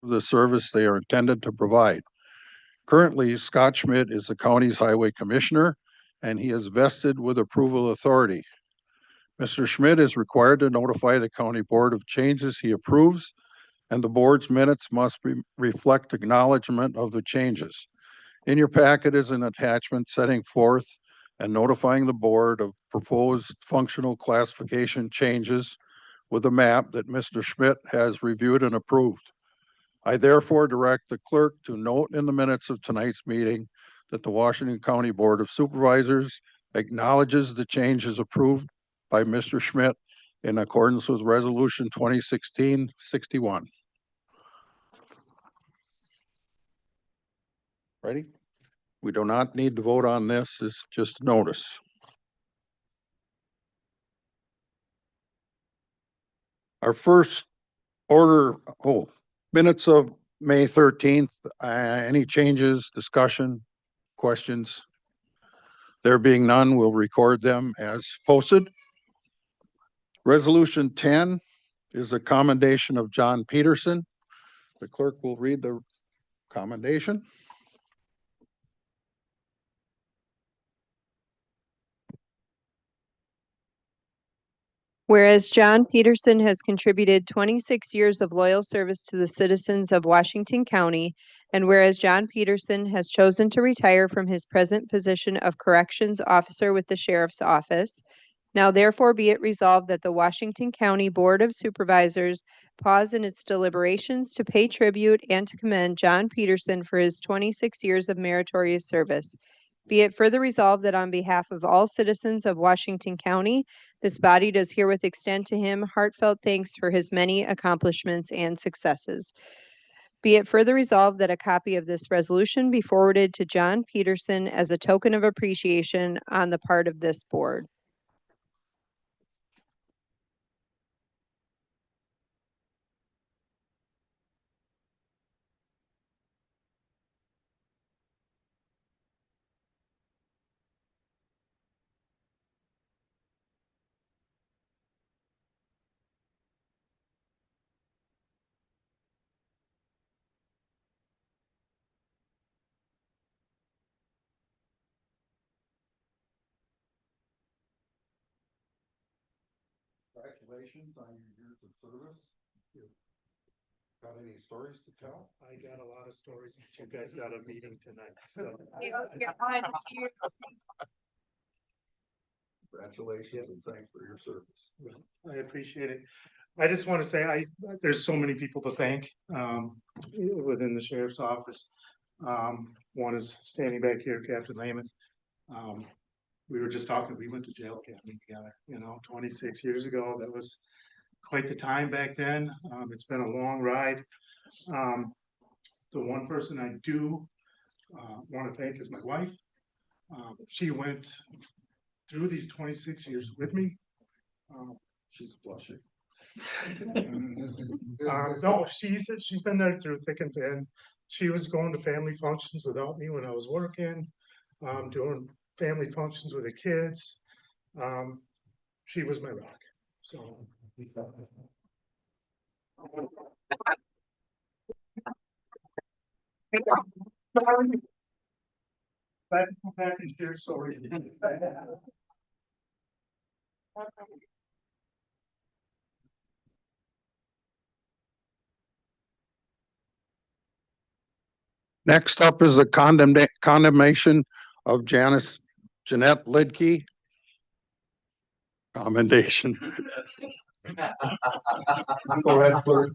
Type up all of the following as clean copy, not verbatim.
the service they are intended to provide. Currently, Scott Schmidt is the county's highway commissioner, and he is vested with approval authority. Mr. Schmidt is required to notify the county board of changes he approves, and the board's minutes must reflect acknowledgement of the changes. In your packet is an attachment setting forth and notifying the board of proposed functional classification changes with a map that Mr. Schmidt has reviewed and approved. I therefore direct the clerk to note in the minutes of tonight's meeting that the Washington County Board of Supervisors acknowledges the changes approved by Mr. Schmidt in accordance with Resolution 2016-61. Ready? We do not need to vote on this. It's just notice. Our first order, minutes of May 13th. Any changes, discussion, questions? There being none, we'll record them as posted. Resolution 10 is a commendation of John Peterson. The clerk will read the commendation. Whereas John Peterson has contributed 26 years of loyal service to the citizens of Washington County, and whereas John Peterson has chosen to retire from his present position of corrections officer with the sheriff's office, now therefore be it resolved that the Washington County Board of Supervisors pause in its deliberations to pay tribute and to commend John Peterson for his 26 years of meritorious service. Be it further resolved that on behalf of all citizens of Washington County, this body does herewith extend to him heartfelt thanks for his many accomplishments and successes. Be it further resolved that a copy of this resolution be forwarded to John Peterson as a token of appreciation on the part of this board. Congratulations on your years of service. Got any stories to tell? I got a lot of stories, but you guys got a meeting tonight, so. Congratulations and thanks for your service. I appreciate it. I just want to say there's so many people to thank within the sheriff's office. One is standing back here, Captain Lehman. We were just talking, we went to jail academy together, 26 years ago. That was quite the time back then. It's been a long ride. The one person I do want to thank is my wife. She went through these 26 years with me. She's blushing. No, she's been there through thick and thin. She was going to family functions without me when I was working, doing family functions with the kids. She was my rock. So back and share story. Next up is the condemnation of Jeanette Lidke. Commendation. Go ahead, clerk.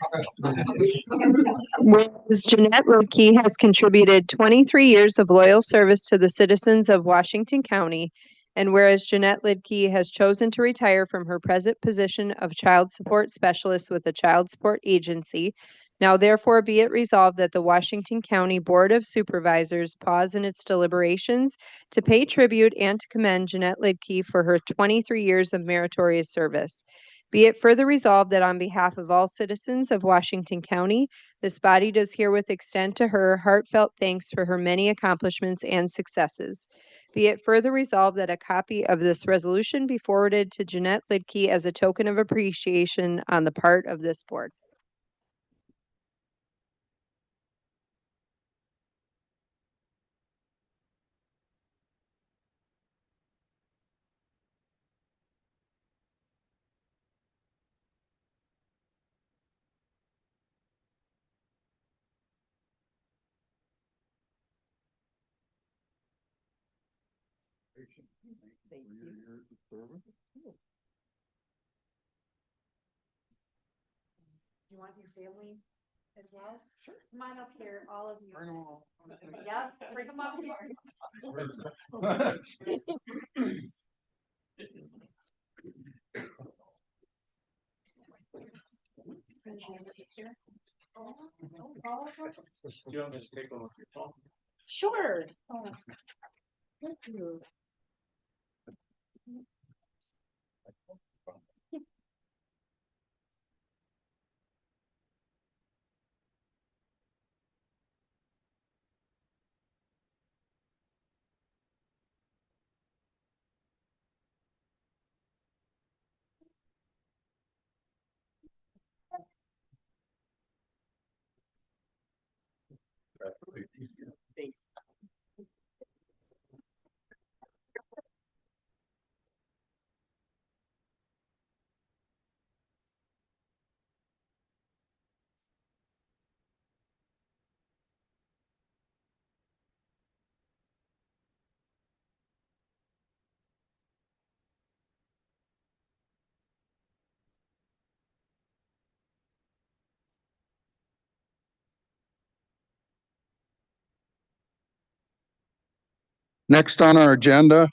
Whereas Jeanette Lidke has contributed 23 years of loyal service to the citizens of Washington County, and whereas Jeanette Lidke has chosen to retire from her present position of child support specialist with the Child Support Agency, now therefore be it resolved that the Washington County Board of Supervisors pause in its deliberations to pay tribute and to commend Jeanette Lidke for her 23 years of meritorious service. Be it further resolved that on behalf of all citizens of Washington County, this body does herewith extend to her heartfelt thanks for her many accomplishments and successes. Be it further resolved that a copy of this resolution be forwarded to Jeanette Lidke as a token of appreciation on the part of this board. You want your family as well? Sure. Come on up here, all of you. Yep, bring them up here. Do you want me to take one with your phone? Sure. Thank you. Next on our agenda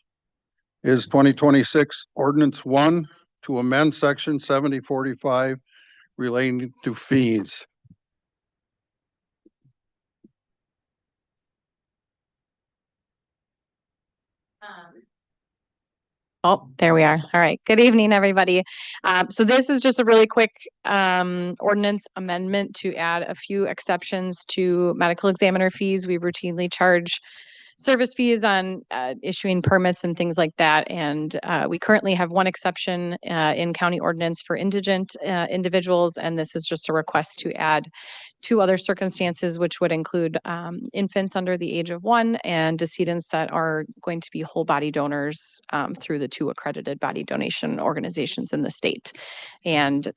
is 2026 Ordinance 1 to amend Section 7045 relating to fees. Oh, there we are. All right. Good evening, everybody. So this is just a really quick ordinance amendment to add a few exceptions to medical examiner fees. We routinely charge service fees on issuing permits and things like that. And we currently have one exception in county ordinance for indigent individuals. And this is just a request to add two other circumstances, which would include infants under the age of 1 and decedents that are going to be whole body donors through the 2 accredited body donation organizations in the state. And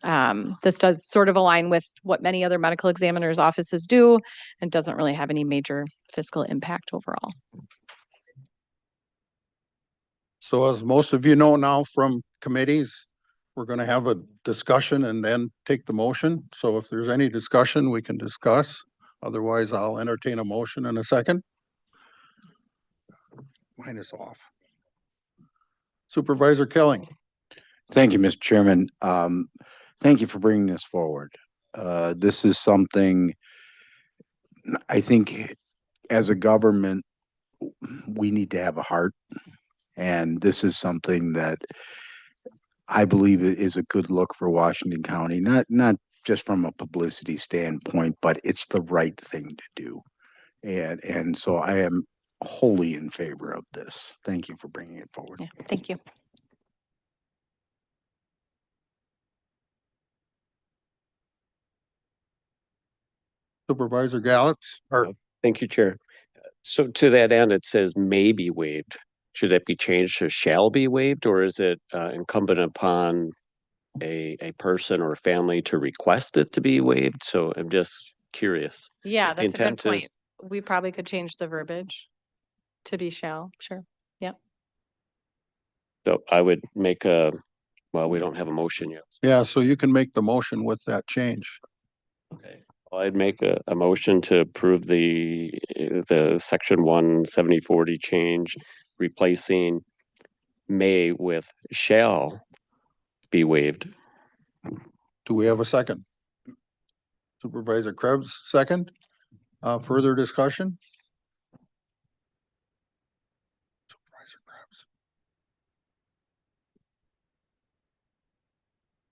this does sort of align with what many other medical examiners' offices do and doesn't really have any major fiscal impact overall. So as most of you know now from committees, we're going to have a discussion and then take the motion. So if there's any discussion, we can discuss. Otherwise, I'll entertain a motion in a second. Mine is off. Supervisor Kelling. Thank you, Mr. Chairman. Thank you for bringing this forward. This is something I think as a government, we need to have a heart. And this is something that I believe is a good look for Washington County, not just from a publicity standpoint, but it's the right thing to do. And so I am wholly in favor of this. Thank you for bringing it forward. Yeah, thank you. Supervisor Gallitz, or Thank you, Chair. So to that end, it says may be waived. Should that be changed to shall be waived, or is it incumbent upon a person or family to request it to be waived? So I'm just curious. Yeah, The that's a good intent point. is- We probably could change the verbiage to be shall, sure. So I would make well, we don't have a motion yet. yeah, so you can make the motion with that change. Okay. I'd make a motion to approve the section 17040 change, replacing may with shall be waived. Do we have a second? Supervisor Krebs, second. Further discussion? Supervisor Krebs.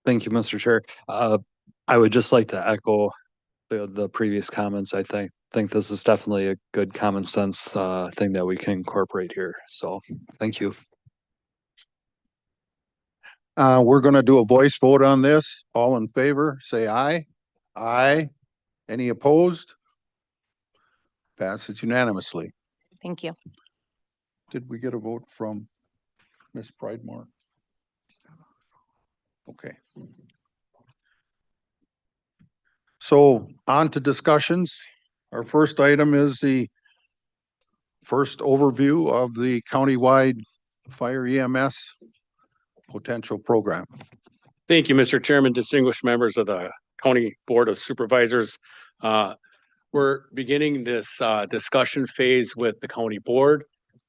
Thank you, Mr. Chair. I would just like to echo the previous comments. I think this is definitely a good common sense thing that we can incorporate here. So thank you. We're gonna do a voice vote on this. All in favor, say aye. Aye. Any opposed? Passes unanimously. Thank you. Did we get a vote from Ms. Pridemore? Okay. So on to discussions. Our first item is the first overview of the countywide Fire EMS potential program. Thank you, Mr. Chairman, distinguished members of the County Board of Supervisors. We're beginning this discussion phase with the county board,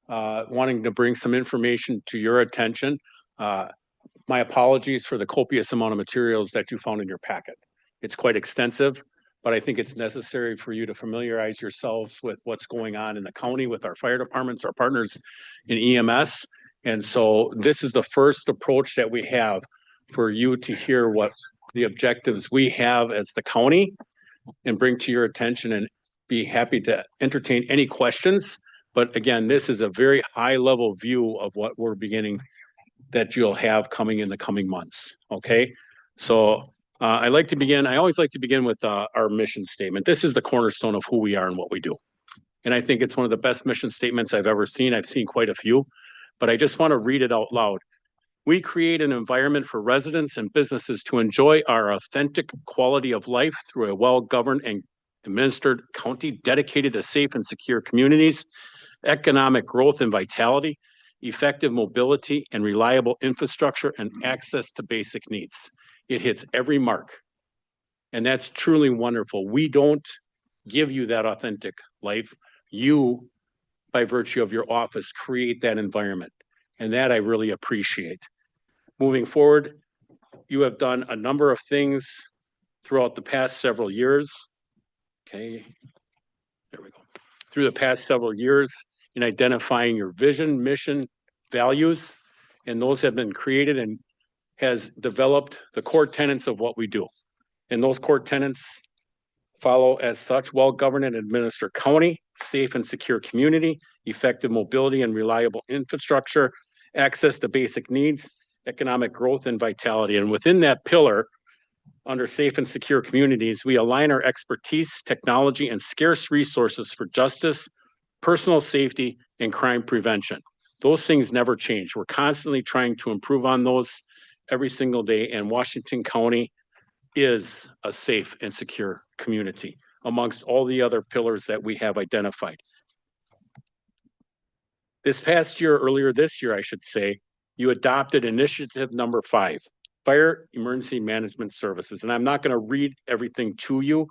wanting to bring some information to your attention. My apologies for the copious amount of materials that you found in your packet. It's quite extensive, but I think it's necessary for you to familiarize yourselves with what's going on in the county with our fire departments, our partners in EMS. And so this is the first approach that we have for you to hear what the objectives we have as the county and bring to your attention, and be happy to entertain any questions. But again, this is a very high level view of what we're beginning that you'll have coming in the coming months. Okay. So I always like to begin with our mission statement. This is the cornerstone of who we are and what we do. And I think it's one of the best mission statements I've ever seen. I've seen quite a few, but I just want to read it out loud. We create an environment for residents and businesses to enjoy our authentic quality of life through a well-governed and administered county dedicated to safe and secure communities, economic growth and vitality, effective mobility and reliable infrastructure, and access to basic needs. It hits every mark. And that's truly wonderful. We don't give you that authentic life. You, by virtue of your office, create that environment. And that I really appreciate. Moving forward, you have done a number of things throughout the past several years. Okay, there we go. Through the past several years in identifying your vision, mission, values, and those have been created and has developed the core tenets of what we do. And those core tenets follow as such: well-governed and administered county, safe and secure community, effective mobility and reliable infrastructure, access to basic needs, economic growth and vitality. And within that pillar, under safe and secure communities, we align our expertise, technology, and scarce resources for justice, personal safety, and crime prevention. Those things never change. We're constantly trying to improve on those every single day, and Washington County is a safe and secure community amongst all the other pillars that we have identified. This past year, earlier this year, I should say, you adopted initiative number 5, Fire Emergency Management Services. And I'm not going to read everything to you.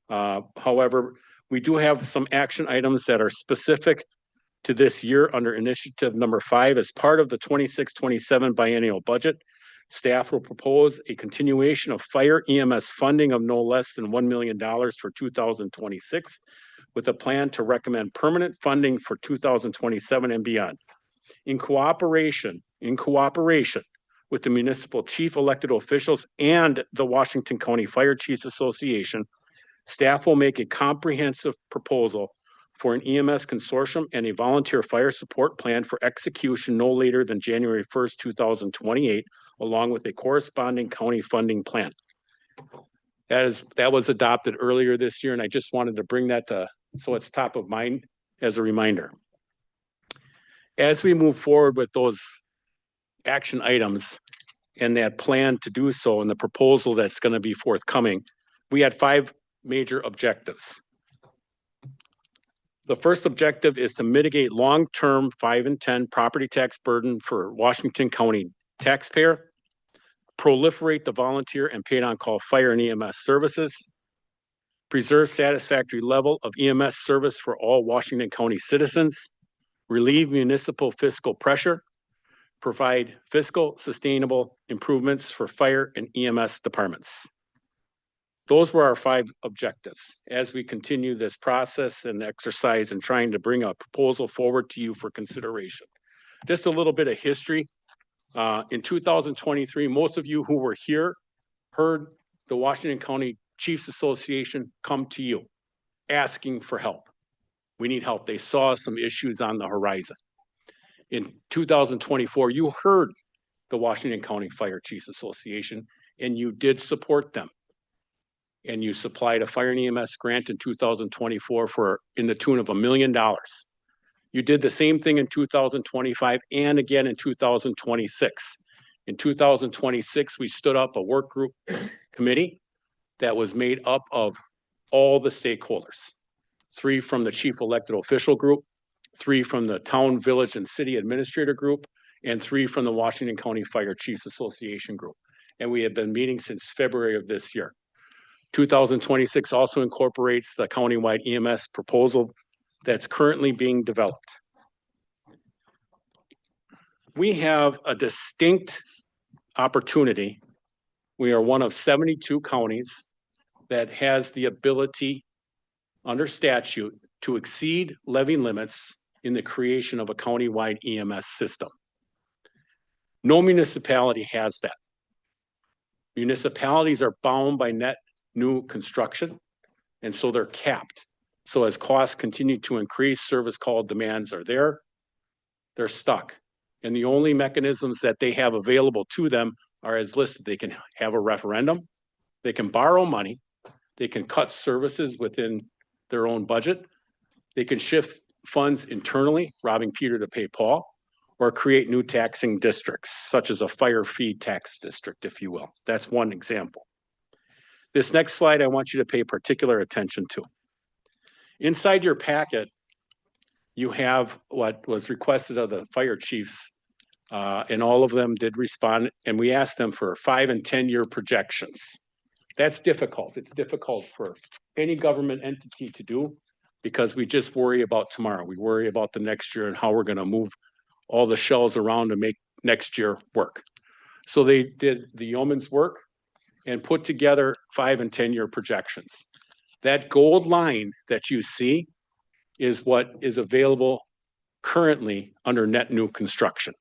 However, we do have some action items that are specific to this year under initiative number 5. As part of the 26-27 biennial budget, staff will propose a continuation of fire EMS funding of no less than $1 million for 2026, with a plan to recommend permanent funding for 2027 and beyond. In cooperation with the municipal chief elected officials and the Washington County Fire Chiefs Association, staff will make a comprehensive proposal for an EMS consortium and a volunteer fire support plan for execution no later than January 1st, 2028, along with a corresponding county funding plan. That was adopted earlier this year, and I just wanted to bring that to, so it's top of mind as a reminder. As we move forward with those action items and that plan to do so and the proposal that's going to be forthcoming, we had 5 major objectives. The first objective is to mitigate long-term 5 and 10 property tax burden for Washington County taxpayer, proliferate the volunteer and paid on-call fire and EMS services, preserve satisfactory level of EMS service for all Washington County citizens, relieve municipal fiscal pressure, provide fiscal sustainable improvements for fire and EMS departments. Those were our 5 objectives as we continue this process and exercise and trying to bring a proposal forward to you for consideration. Just a little bit of history. In 2023, most of you who were here heard the Washington County Chiefs Association come to you asking for help. We need help. They saw some issues on the horizon. In 2024, you heard the Washington County Fire Chiefs Association and you did support them. And you supplied a fire and EMS grant in 2024 for in the tune of $1 million. You did the same thing in 2025 and again in 2026. In 2026, we stood up a work group committee that was made up of all the stakeholders. 3 from the chief elected official group, 3 from the town, village, and city administrator group, and 3 from the Washington County Fire Chiefs Association group. And we have been meeting since February of this year. 2026 also incorporates the countywide EMS proposal that's currently being developed. We have a distinct opportunity. We are one of 72 counties that has the ability under statute to exceed levy limits in the creation of a countywide EMS system. No municipality has that. Municipalities are bound by net new construction, and so they're capped. So as costs continue to increase, service call demands are there, they're stuck. And the only mechanisms that they have available to them are as listed. They can have a referendum, they can borrow money, they can cut services within their own budget, they can shift funds internally, robbing Peter to pay Paul, or create new taxing districts, such as a fire fee tax district, if you will. That's one example. This next slide, I want you to pay particular attention to. Inside your packet, you have what was requested of the fire chiefs, and all of them did respond, and we asked them for 5 and 10-year projections. That's difficult. It's difficult for any government entity to do because we just worry about tomorrow. We worry about the next year and how we're going to move all the shells around to make next year work. So they did the yeoman's work and put together 5 and 10-year projections. That gold line that you see is what is available currently under net new construction.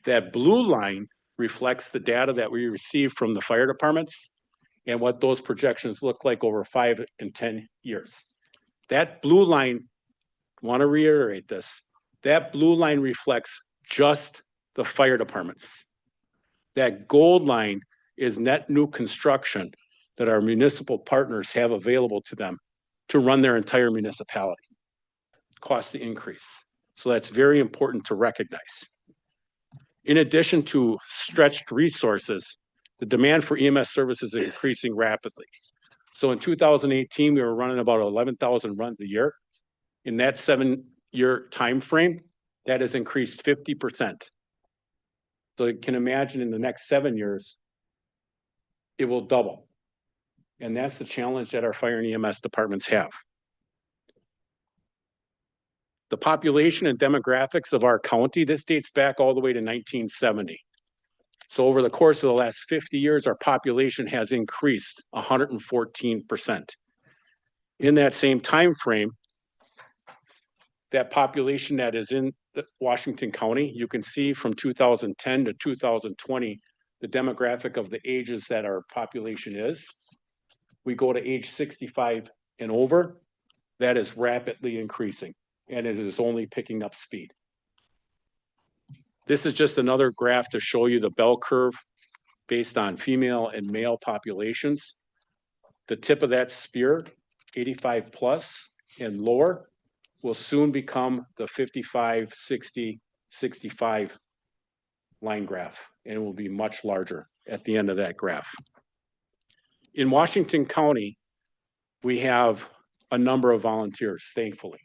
That blue line reflects the data that we receive from the fire departments and what those projections look like over 5 and 10 years. That blue line, I want to reiterate this, that blue line reflects just the fire departments. That gold line is net new construction that our municipal partners have available to them to run their entire municipality. Cost the increase. So that's very important to recognize. In addition to stretched resources, the demand for EMS services is increasing rapidly. So in 2018, we were running about 11,000 runs a year. In that 7-year time frame, that has increased 50%. So you can imagine in the next 7 years, it will double. And that's the challenge that our fire and EMS departments have. The population and demographics of our county, this dates back all the way to 1970. So over the course of the last 50 years, our population has increased 114%. In that same time frame, that population that is in Washington County, you can see from 2010 to 2020, the demographic of the ages that our population is. We go to age 65 and over, that is rapidly increasing, and it is only picking up speed. This is just another graph to show you the bell curve based on female and male populations. The tip of that spear, 85 plus and lower, will soon become the 55, 60, 65 line graph, and it will be much larger at the end of that graph. In Washington County, we have a number of volunteers, thankfully.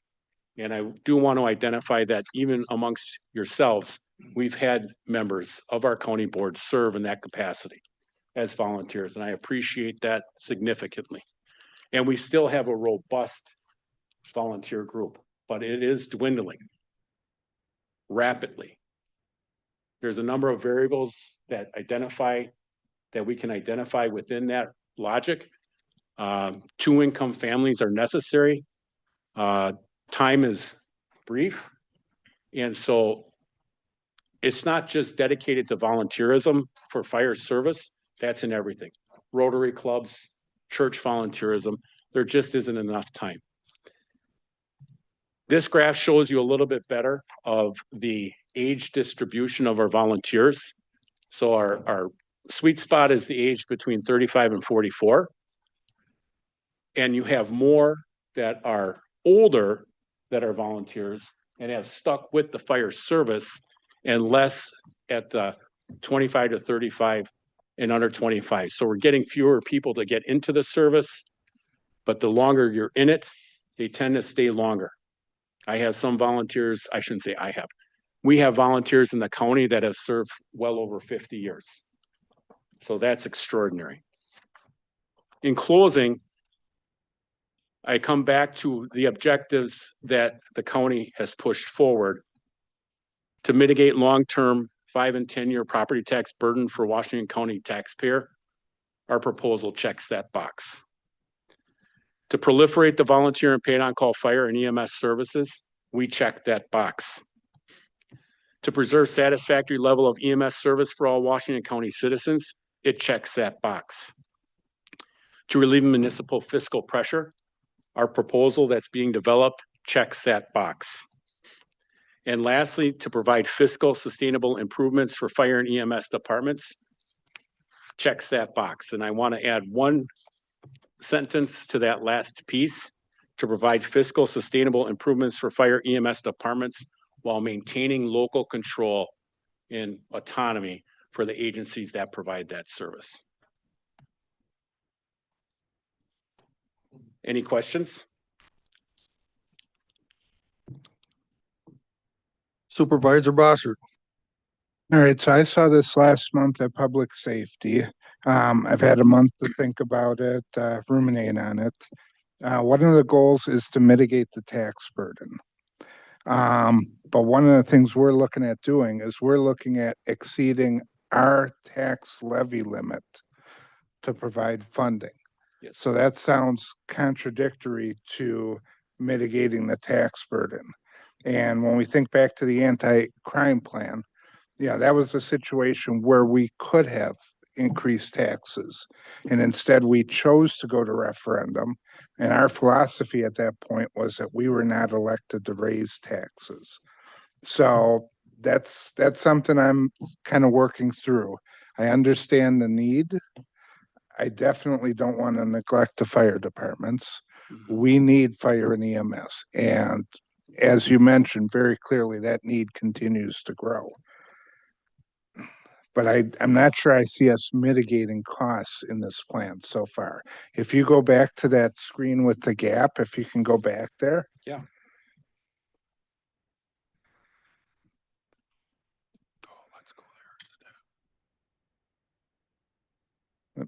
And I do want to identify that even amongst yourselves, we've had members of our county board serve in that capacity as volunteers, and I appreciate that significantly. And we still have a robust volunteer group, but it is dwindling rapidly. There's a number of variables that we can identify within that logic. 2-income families are necessary. Time is brief. And so it's not just dedicated to volunteerism for fire service. That's in everything. Rotary clubs, church volunteerism, there just isn't enough time. This graph shows you a little bit better of the age distribution of our volunteers. So our sweet spot is the age between 35 and 44. And you have more that are older that are volunteers and have stuck with the fire service, and less at the 25 to 35 and under 25. So we're getting fewer people to get into the service, but the longer you're in it, they tend to stay longer. I have some volunteers, I shouldn't say I have. We have volunteers in the county that have served well over 50 years. So that's extraordinary. In closing, I come back to the objectives that the county has pushed forward to mitigate long-term 5 and 10-year property tax burden for Washington County taxpayer. Our proposal checks that box. To proliferate the volunteer and paid on-call fire and EMS services, we check that box. To preserve satisfactory level of EMS service for all Washington County citizens, it checks that box. To relieve municipal fiscal pressure, our proposal that's being developed checks that box. And lastly, to provide fiscal sustainable improvements for fire and EMS departments, checks that box. And I want to add one sentence to that last piece: to provide fiscal sustainable improvements for fire EMS departments while maintaining local control and autonomy for the agencies that provide that service. Any questions? Supervisor Bossert. All right, so I saw this last month at Public Safety. I've had a month to think about it, ruminate on it. One of the goals is to mitigate the tax burden. But one of the things we're looking at doing is we're looking at exceeding our tax levy limit to provide funding. Yes. So that sounds contradictory to mitigating the tax burden. And when we think back to the anti-crime plan, yeah, that was a situation where we could have increased taxes. And instead we chose to go to referendum. And our philosophy at that point was that we were not elected to raise taxes. So that's something I'm kind of working through. I understand the need. I definitely don't want to neglect the fire departments. We need fire and EMS. And as you mentioned very clearly, that need continues to grow. But I'm not sure I see us mitigating costs in this plan so far. If you go back to that screen with the gap, if you can go back there. Yeah. Let's go there.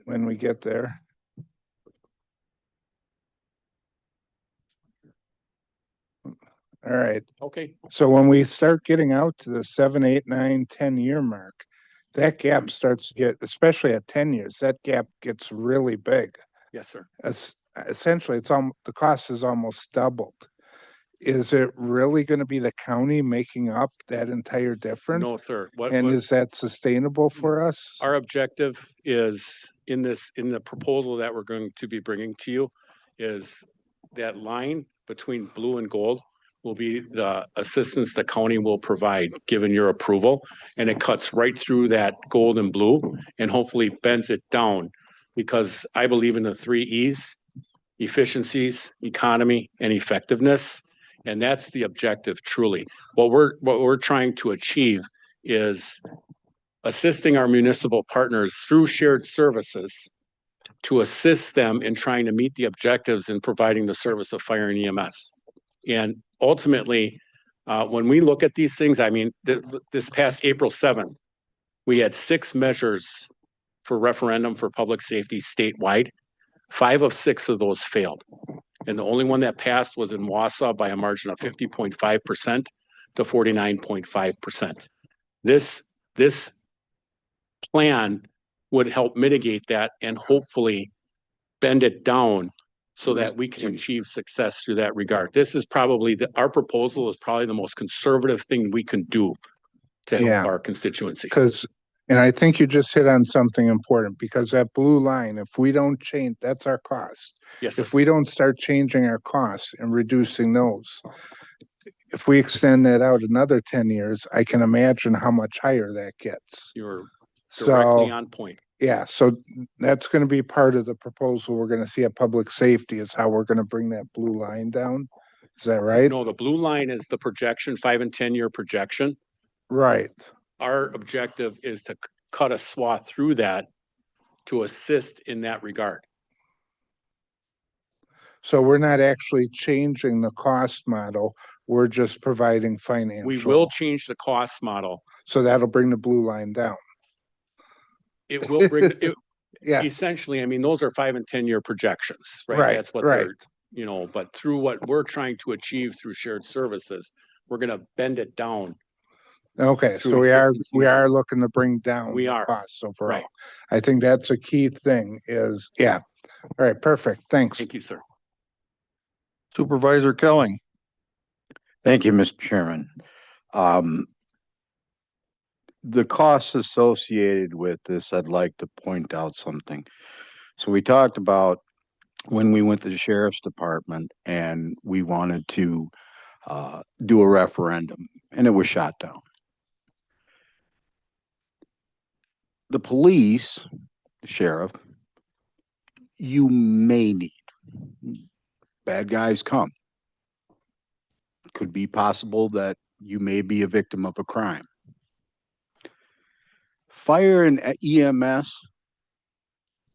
When we get there. All right. Okay. So when we start getting out to the 7, 8, 9, 10-year mark, that gap starts to get, especially at 10 years, that gap gets really big. Yes, sir. Essentially, the cost is almost doubled. Is it really going to be the county making up that entire difference? No, sir. Is that sustainable for us? Our objective is in the proposal that we're going to be bringing to you is that line between blue and gold will be the assistance the county will provide, given your approval. And it cuts right through that gold and blue and hopefully bends it down, because I believe in the 3 E's: efficiencies, economy, and effectiveness. And that's the objective, truly. What we're trying to achieve is assisting our municipal partners through shared services to assist them in trying to meet the objectives in providing the service of fire and EMS. And ultimately, when we look at these things, I mean, this past April 7th, we had 6 measures for referendum for public safety statewide. 5 of 6 of those failed. And the only one that passed was in Wausau by a margin of 50.5% to 49.5%. This plan would help mitigate that and hopefully bend it down so that we can achieve success through that regard. This is probably our proposal is probably the most conservative thing we can do to help our constituency. And I think you just hit on something important, because that blue line, if we don't change, that's our cost. Yes, sir. If we don't start changing our costs and reducing those, if we extend that out another 10 years, I can imagine how much higher that gets. You're directly on point. Yeah, so that's going to be part of the proposal we're going to see at public safety, is how we're going to bring that blue line down. Is that right? No, the blue line is the projection, 5 and 10-year projection. Right. Our objective is to cut a swath through that to assist in that regard. So we're not actually changing the cost model. We're just providing We financial. will change the cost model. So that'll bring the blue line down. It will bring, it, Yeah, essentially, I mean, those are 5 and 10-year projections, right? Right, That's what right. they're, but through what we're trying to achieve through shared services, we're gonna bend it down. okay, so through we efficiencies. are looking to bring down We the are, costs overall. right. I think that's a key thing is, yeah. All right, perfect. Thanks. Thank you, sir. Supervisor Kelling. Thank you, Mr. Chairman. The costs associated with this, I'd like to point out something. So we talked about when we went to the sheriff's department and we wanted to do a referendum, and it was shot down. The police, the sheriff, you may need. Bad guys come. Could be possible that you may be a victim of a crime. Fire and EMS,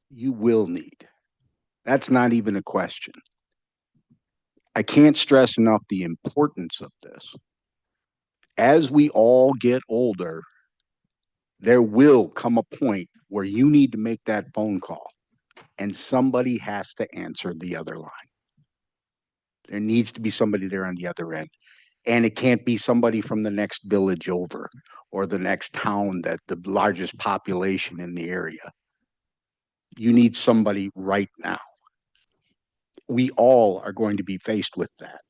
you will need. That's not even a question. I can't stress enough the importance of this. As we all get older, there will come a point where you need to make that phone call and somebody has to answer the other line. There needs to be somebody there on the other end. And it can't be somebody from the next village over or the next town that the largest population in the area. You need somebody right now. We all are going to be faced with that.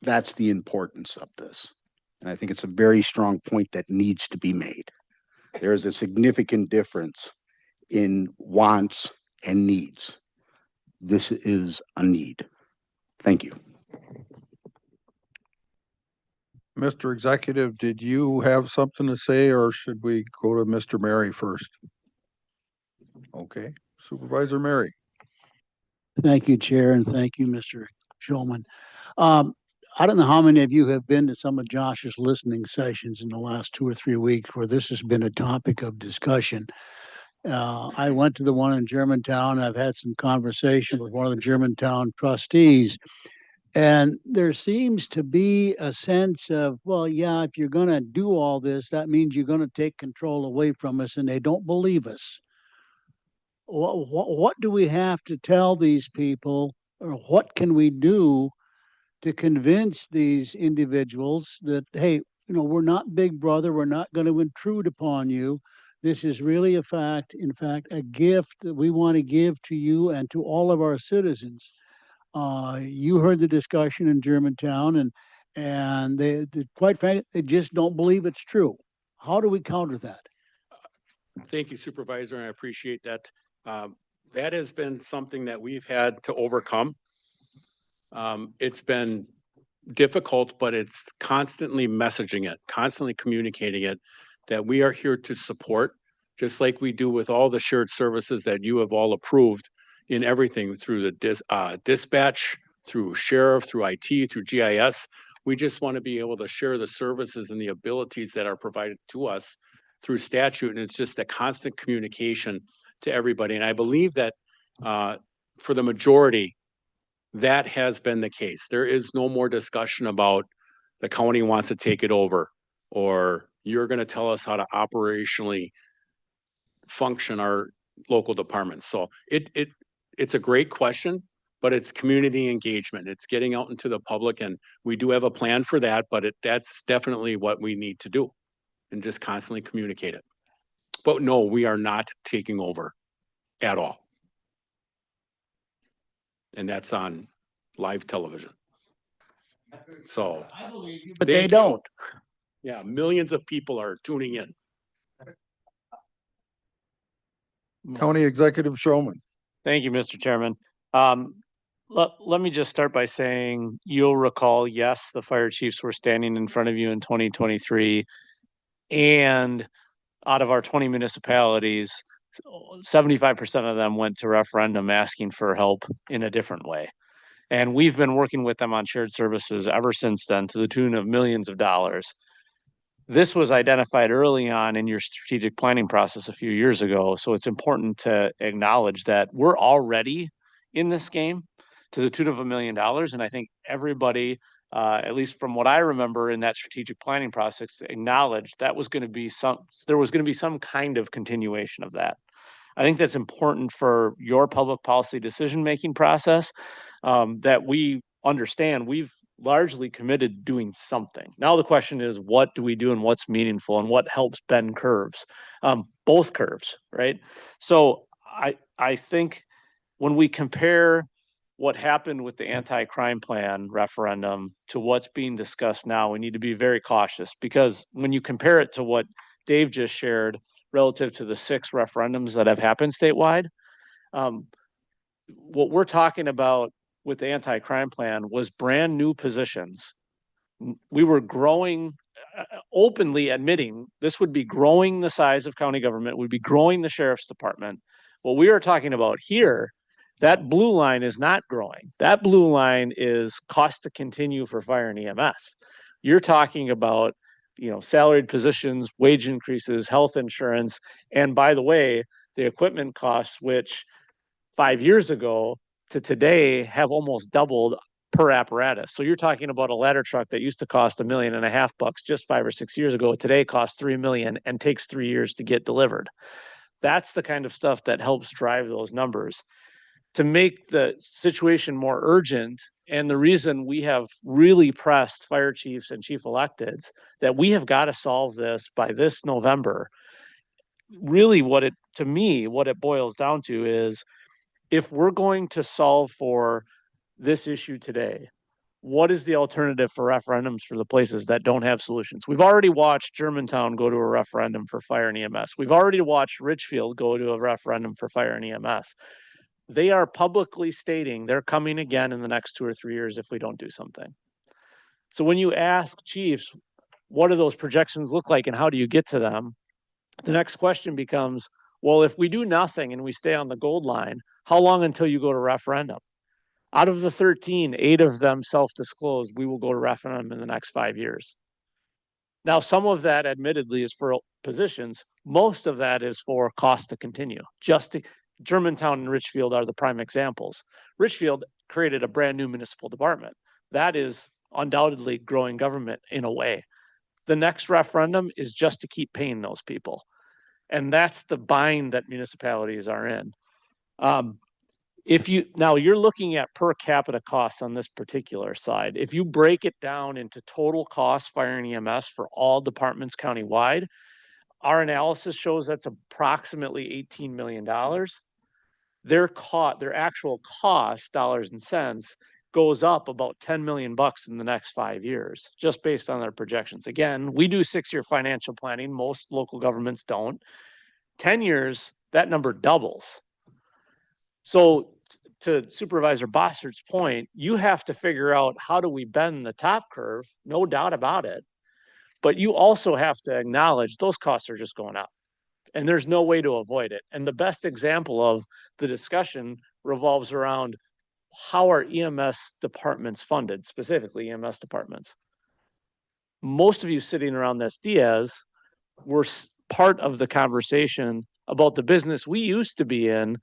That's the importance of this. And I think it's a very strong point that needs to be made. There is a significant difference in wants and needs. This is a need. Thank you. Mr. Executive, did you have something to say or should we go to Mr. Mary first? Okay, Supervisor Mary. Thank you, Chair, and thank you, Mr. Shulman. I don't know how many of you have been to some of Josh's listening sessions in the last 2 or 3 weeks where this has been a topic of discussion. I went to the one in Germantown. I've had some conversation with one of the Germantown trustees. And there seems to be a sense of, well, yeah, if you're going to do all this, that means you're going to take control away from us, and they don't believe us. What do we have to tell these people, or what can we do to convince these individuals that, hey, we're not Big Brother, we're not going to intrude upon you. This is really in fact, a gift that we want to give to you and to all of our citizens. You heard the discussion in Germantown, and they quite frankly, they just don't believe it's true. How do we counter that? Thank you, Supervisor, and I appreciate that. That has been something that we've had to overcome. It's been difficult, but it's constantly messaging it, constantly communicating it, that we are here to support, just like we do with all the shared services that you have all approved in everything through the dispatch, through sheriff, through IT, through GIS. We just want to be able to share the services and the abilities that are provided to us through statute. And it's just the constant communication to everybody. And I believe that for the majority, that has been the case. There is no more discussion about the county wants to take it over, or you're going to tell us how to operationally function our local departments. So it's a great question, but it's community engagement. It's getting out into the public, and we do have a plan for that, but that's definitely what we need to do, and just constantly communicate it. But no, we are not taking over at all. And that's on live television. So. I believe you, but they don't. Yeah, millions of people are tuning in. County Executive Showman. Thank you, Mr. Chairman. Let me just start by saying, you'll recall, yes, the fire chiefs were standing in front of you in 2023. And out of our 20 municipalities, 75% of them went to referendum asking for help in a different way. And we've been working with them on shared services ever since then to the tune of millions of dollars. This was identified early on in your strategic planning process a few years ago. So it's important to acknowledge that we're already in this game to the tune of $1 million. And I think everybody at least from what I remember in that strategic planning process, acknowledged that was going to be there was going to be some kind of continuation of that. I think that's important for your public policy decision-making process, that we understand we've largely committed to doing something. Now the question is, what do we do and what's meaningful and what helps bend curves? Both curves, right? So I think when we compare what happened with the anti-crime plan referendum to what's being discussed now, we need to be very cautious, because when you compare it to what Dave just shared relative to the 6 referendums that have happened statewide, what we're talking about with the anti-crime plan was brand new positions. We were growing, openly admitting this would be growing the size of county government, would be growing the sheriff's department. What we are talking about here, that blue line is not growing. That blue line is cost to continue for fire and EMS. You're talking about, salaried positions, wage increases, health insurance, and by the way, the equipment costs, which 5 years ago to today have almost doubled per apparatus. So you're talking about a ladder truck that used to cost $1.5 million just 5 or 6 years ago. Today costs $3 million and takes 3 years to get delivered. That's the kind of stuff that helps drive those numbers. To make the situation more urgent, and the reason we have really pressed fire chiefs and chief electeds that we have got to solve this by this November, really what it boils down to is, if we're going to solve for this issue today, what is the alternative for referendums for the places that don't have solutions? We've already watched Germantown go to a referendum for fire and EMS. We've already watched Richfield go to a referendum for fire and EMS. They are publicly stating they're coming again in the next 2 or 3 years if we don't do something. So when you ask chiefs, what do those projections look like and how do you get to them? The next question becomes, well, if we do nothing and we stay on the gold line, how long until you go to referendum? Out of the 13, 8 of them self-disclosed, we will go to referendum in the next 5 years. Now, some of that admittedly is for positions. Most of that is for cost to continue. Germantown and Richfield are the prime examples. Richfield created a brand new municipal department. That is undoubtedly growing government in a way. The next referendum is just to keep paying those people. And that's the bind that municipalities are in. Now you're looking at per capita costs on this particular side. If you break it down into total costs, fire and EMS for all departments countywide, our analysis shows that's approximately $18 million. Their actual cost, dollars and cents, goes up about $10 million in the next 5 years, just based on their projections. Again, we do 6-year financial planning. Most local governments don't. 10 years, that number doubles. So to Supervisor Bossard's point, you have to figure out, how do we bend the top curve? No doubt about it. But you also have to acknowledge those costs are just going up, and there's no way to avoid it. And the best example of the discussion revolves around, how are EMS departments funded, specifically EMS departments? Most of you sitting around this Diaz were part of the conversation about the business we used to be in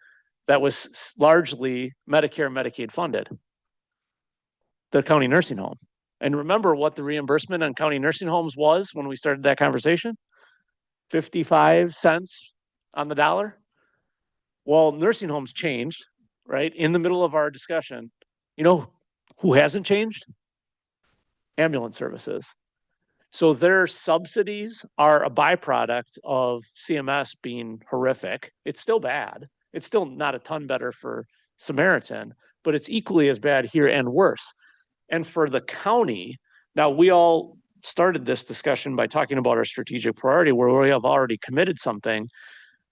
that was largely Medicare, Medicaid funded, the county nursing home. And remember what the reimbursement on county nursing homes was when we started that conversation? 55 cents on the dollar. Well, nursing homes changed, right? In the middle of our discussion, who hasn't changed? Ambulance services. So their subsidies are a byproduct of CMS being horrific. It's still bad. It's still not a ton better for Samaritan, but it's equally as bad here and worse. And for the county, now we all started this discussion by talking about our strategic priority, where we have already committed something.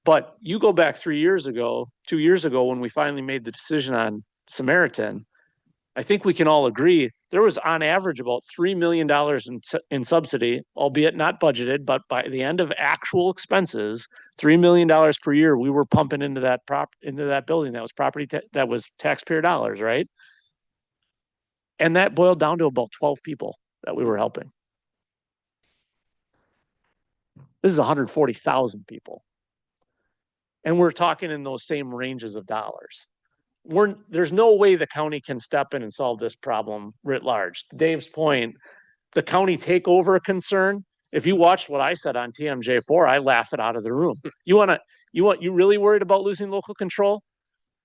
But you go back 2 years ago, when we finally made the decision on Samaritan, I think we can all agree there was on average about $3 million in subsidy, albeit not budgeted, but by the end of actual expenses, $3 million per year we were pumping into that building that was that was taxpayer dollars, right? And that boiled down to about 12 people that we were helping. This is 140,000 people. And we're talking in those same ranges of dollars. there's no way the county can step in and solve this problem writ large. Dave's point, the county takeover concern, if you watched what I said on TMJ4, I laugh it out of the room. You really worried about losing local control?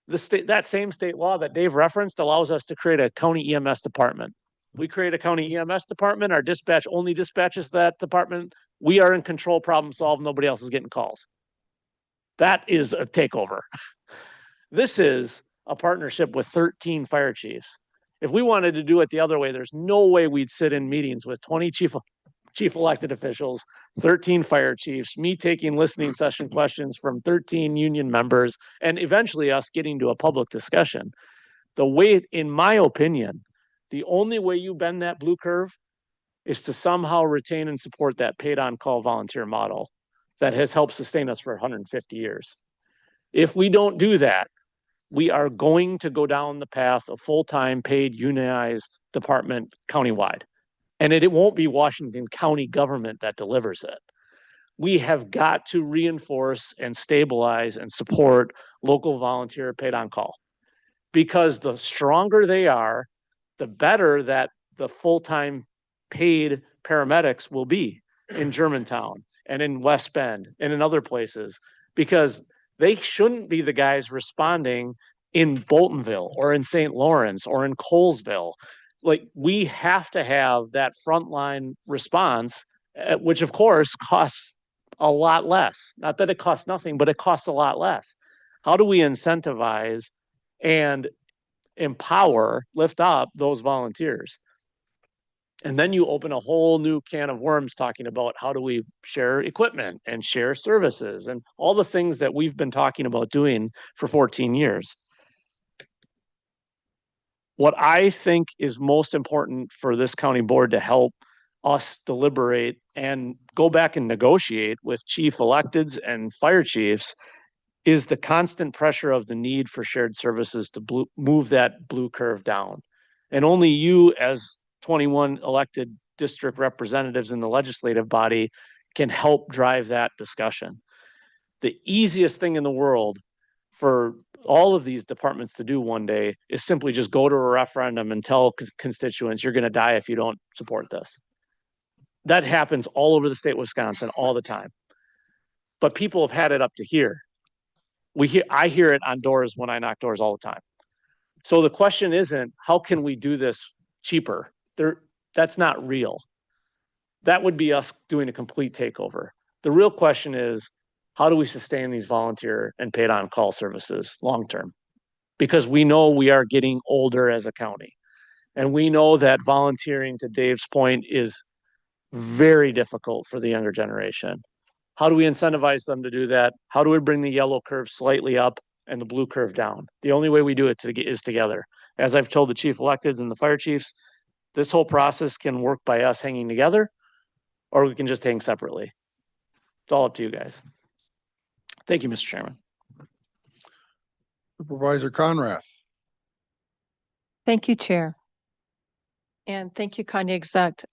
That same state law that Dave referenced allows us to create a county EMS department. We create a county EMS department, our dispatch only dispatches that department. We are in control, problem solved, nobody else is getting calls. That is a takeover. This is a partnership with 13 fire chiefs. If we wanted to do it the other way, there's no way we'd sit in meetings with 20 chief elected officials, 13 fire chiefs, me taking listening session questions from 13 union members, and eventually us getting to a public discussion. The way, in my opinion, the only way you bend that blue curve is to somehow retain and support that paid on call volunteer model that has helped sustain us for 150 years. If we don't do that, we are going to go down the path of full-time paid unionized department countywide. And it won't be Washington County government that delivers it. We have got to reinforce and stabilize and support local volunteer paid on call, because the stronger they are, the better that the full-time paid paramedics will be in Germantown and in West Bend and in other places, because they shouldn't be the guys responding in Boltonville or in St. Lawrence or in Colesville. Like, we have to have that frontline response, which of course costs a lot less. Not that it costs nothing, but it costs a lot less. How do we incentivize and empower, lift up those volunteers? And then you open a whole new can of worms talking about how do we share equipment and share services and all the things that we've been talking about doing for 14 years. What I think is most important for this county board to help us deliberate and go back and negotiate with chief electeds and fire chiefs is the constant pressure of the need for shared services to move that blue curve down. And only you, as 21 elected district representatives in the legislative body, can help drive that discussion. The easiest thing in the world for all of these departments to do one day is simply just go to a referendum and tell constituents, you're going to die if you don't support this. That happens all over the state of Wisconsin all the time. But people have had it up to here. I hear it on doors when I knock doors all the time. So the question isn't, how can we do this cheaper? That's not real. That would be us doing a complete takeover. The real question is, how do we sustain these volunteer and paid on call services long-term? Because we know we are getting older as a county. And we know that volunteering, to Dave's point, is very difficult for the younger generation. How do we incentivize them to do that? How do we bring the yellow curve slightly up and the blue curve down? The only way we do it is together. As I've told the chief electeds and the fire chiefs, this whole process can work by us hanging together, or we can just hang separately. It's all up to you guys. Thank you, Mr. Chairman. Supervisor Conrath. Thank you, Chair. And thank you, County Exec.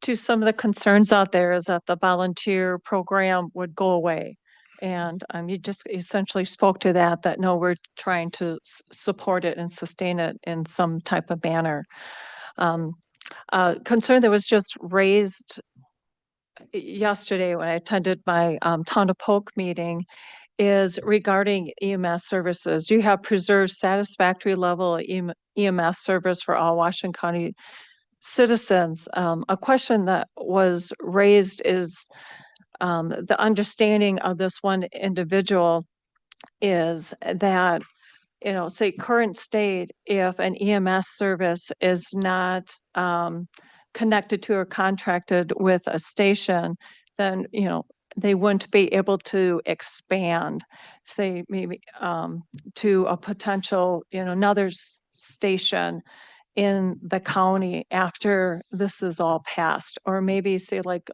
To some of the concerns out there is that the volunteer program would go away. And you just essentially spoke to that no, we're trying to support it and sustain it in some type of manner. Concern that was just raised yesterday when I attended my Town of Polk meeting is regarding EMS services. You have preserved satisfactory level EMS service for all Washington County citizens. A question that was raised is the understanding of this one individual is that, say current state, if an EMS service is not connected to or contracted with a station, then, they wouldn't be able to expand, say maybe to a potential, another station in the county after this is all passed, or maybe say like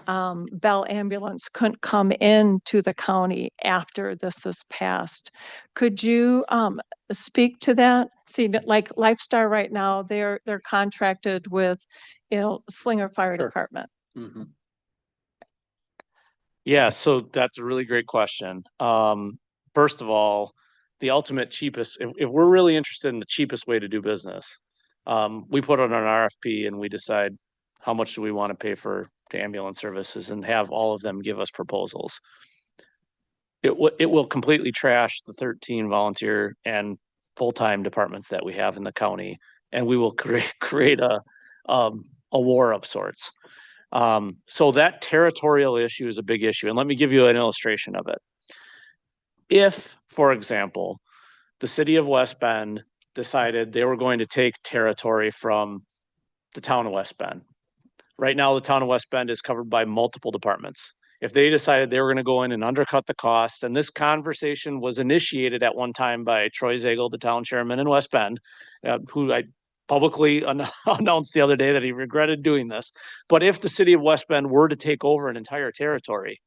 Bell Ambulance couldn't come into the county after this is passed. Could you speak to that? See, like Lifestar right now, they're contracted with, Slinger Fire Department. Mm-hmm. Yeah, so that's a really great question. First of all, the ultimate cheapest, if we're really interested in the cheapest way to do business, we put out an RFP and we decide how much do we want to pay for to ambulance services and have all of them give us proposals. It will completely trash the 13 volunteer and full-time departments that we have in the county, and we will create a war of sorts. So that territorial issue is a big issue, and let me give you an illustration of it. If, for example, the city of West Bend decided they were going to take territory from the town of West Bend. Right now, the town of West Bend is covered by multiple departments. If they decided they were going to go in and undercut the costs, and this conversation was initiated at one time by Troy Zagel, the town chairman in West Bend, who I publicly announced the other day that he regretted doing this. But if the city of West Bend were to take over an entire territory,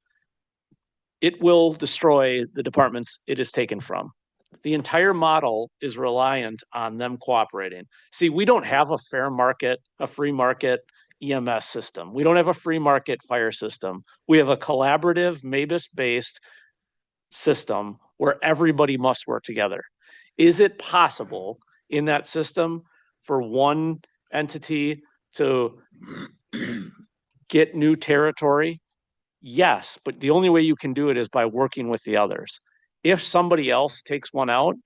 it will destroy the departments it is taken from. The entire model is reliant on them cooperating. See, we don't have a fair market, a free market EMS system. We don't have a free market fire system. We have a collaborative MABUS-based system where everybody must work together. Is it possible in that system for one entity to get new territory? Yes, but the only way you can do it is by working with the others. If somebody else takes one out,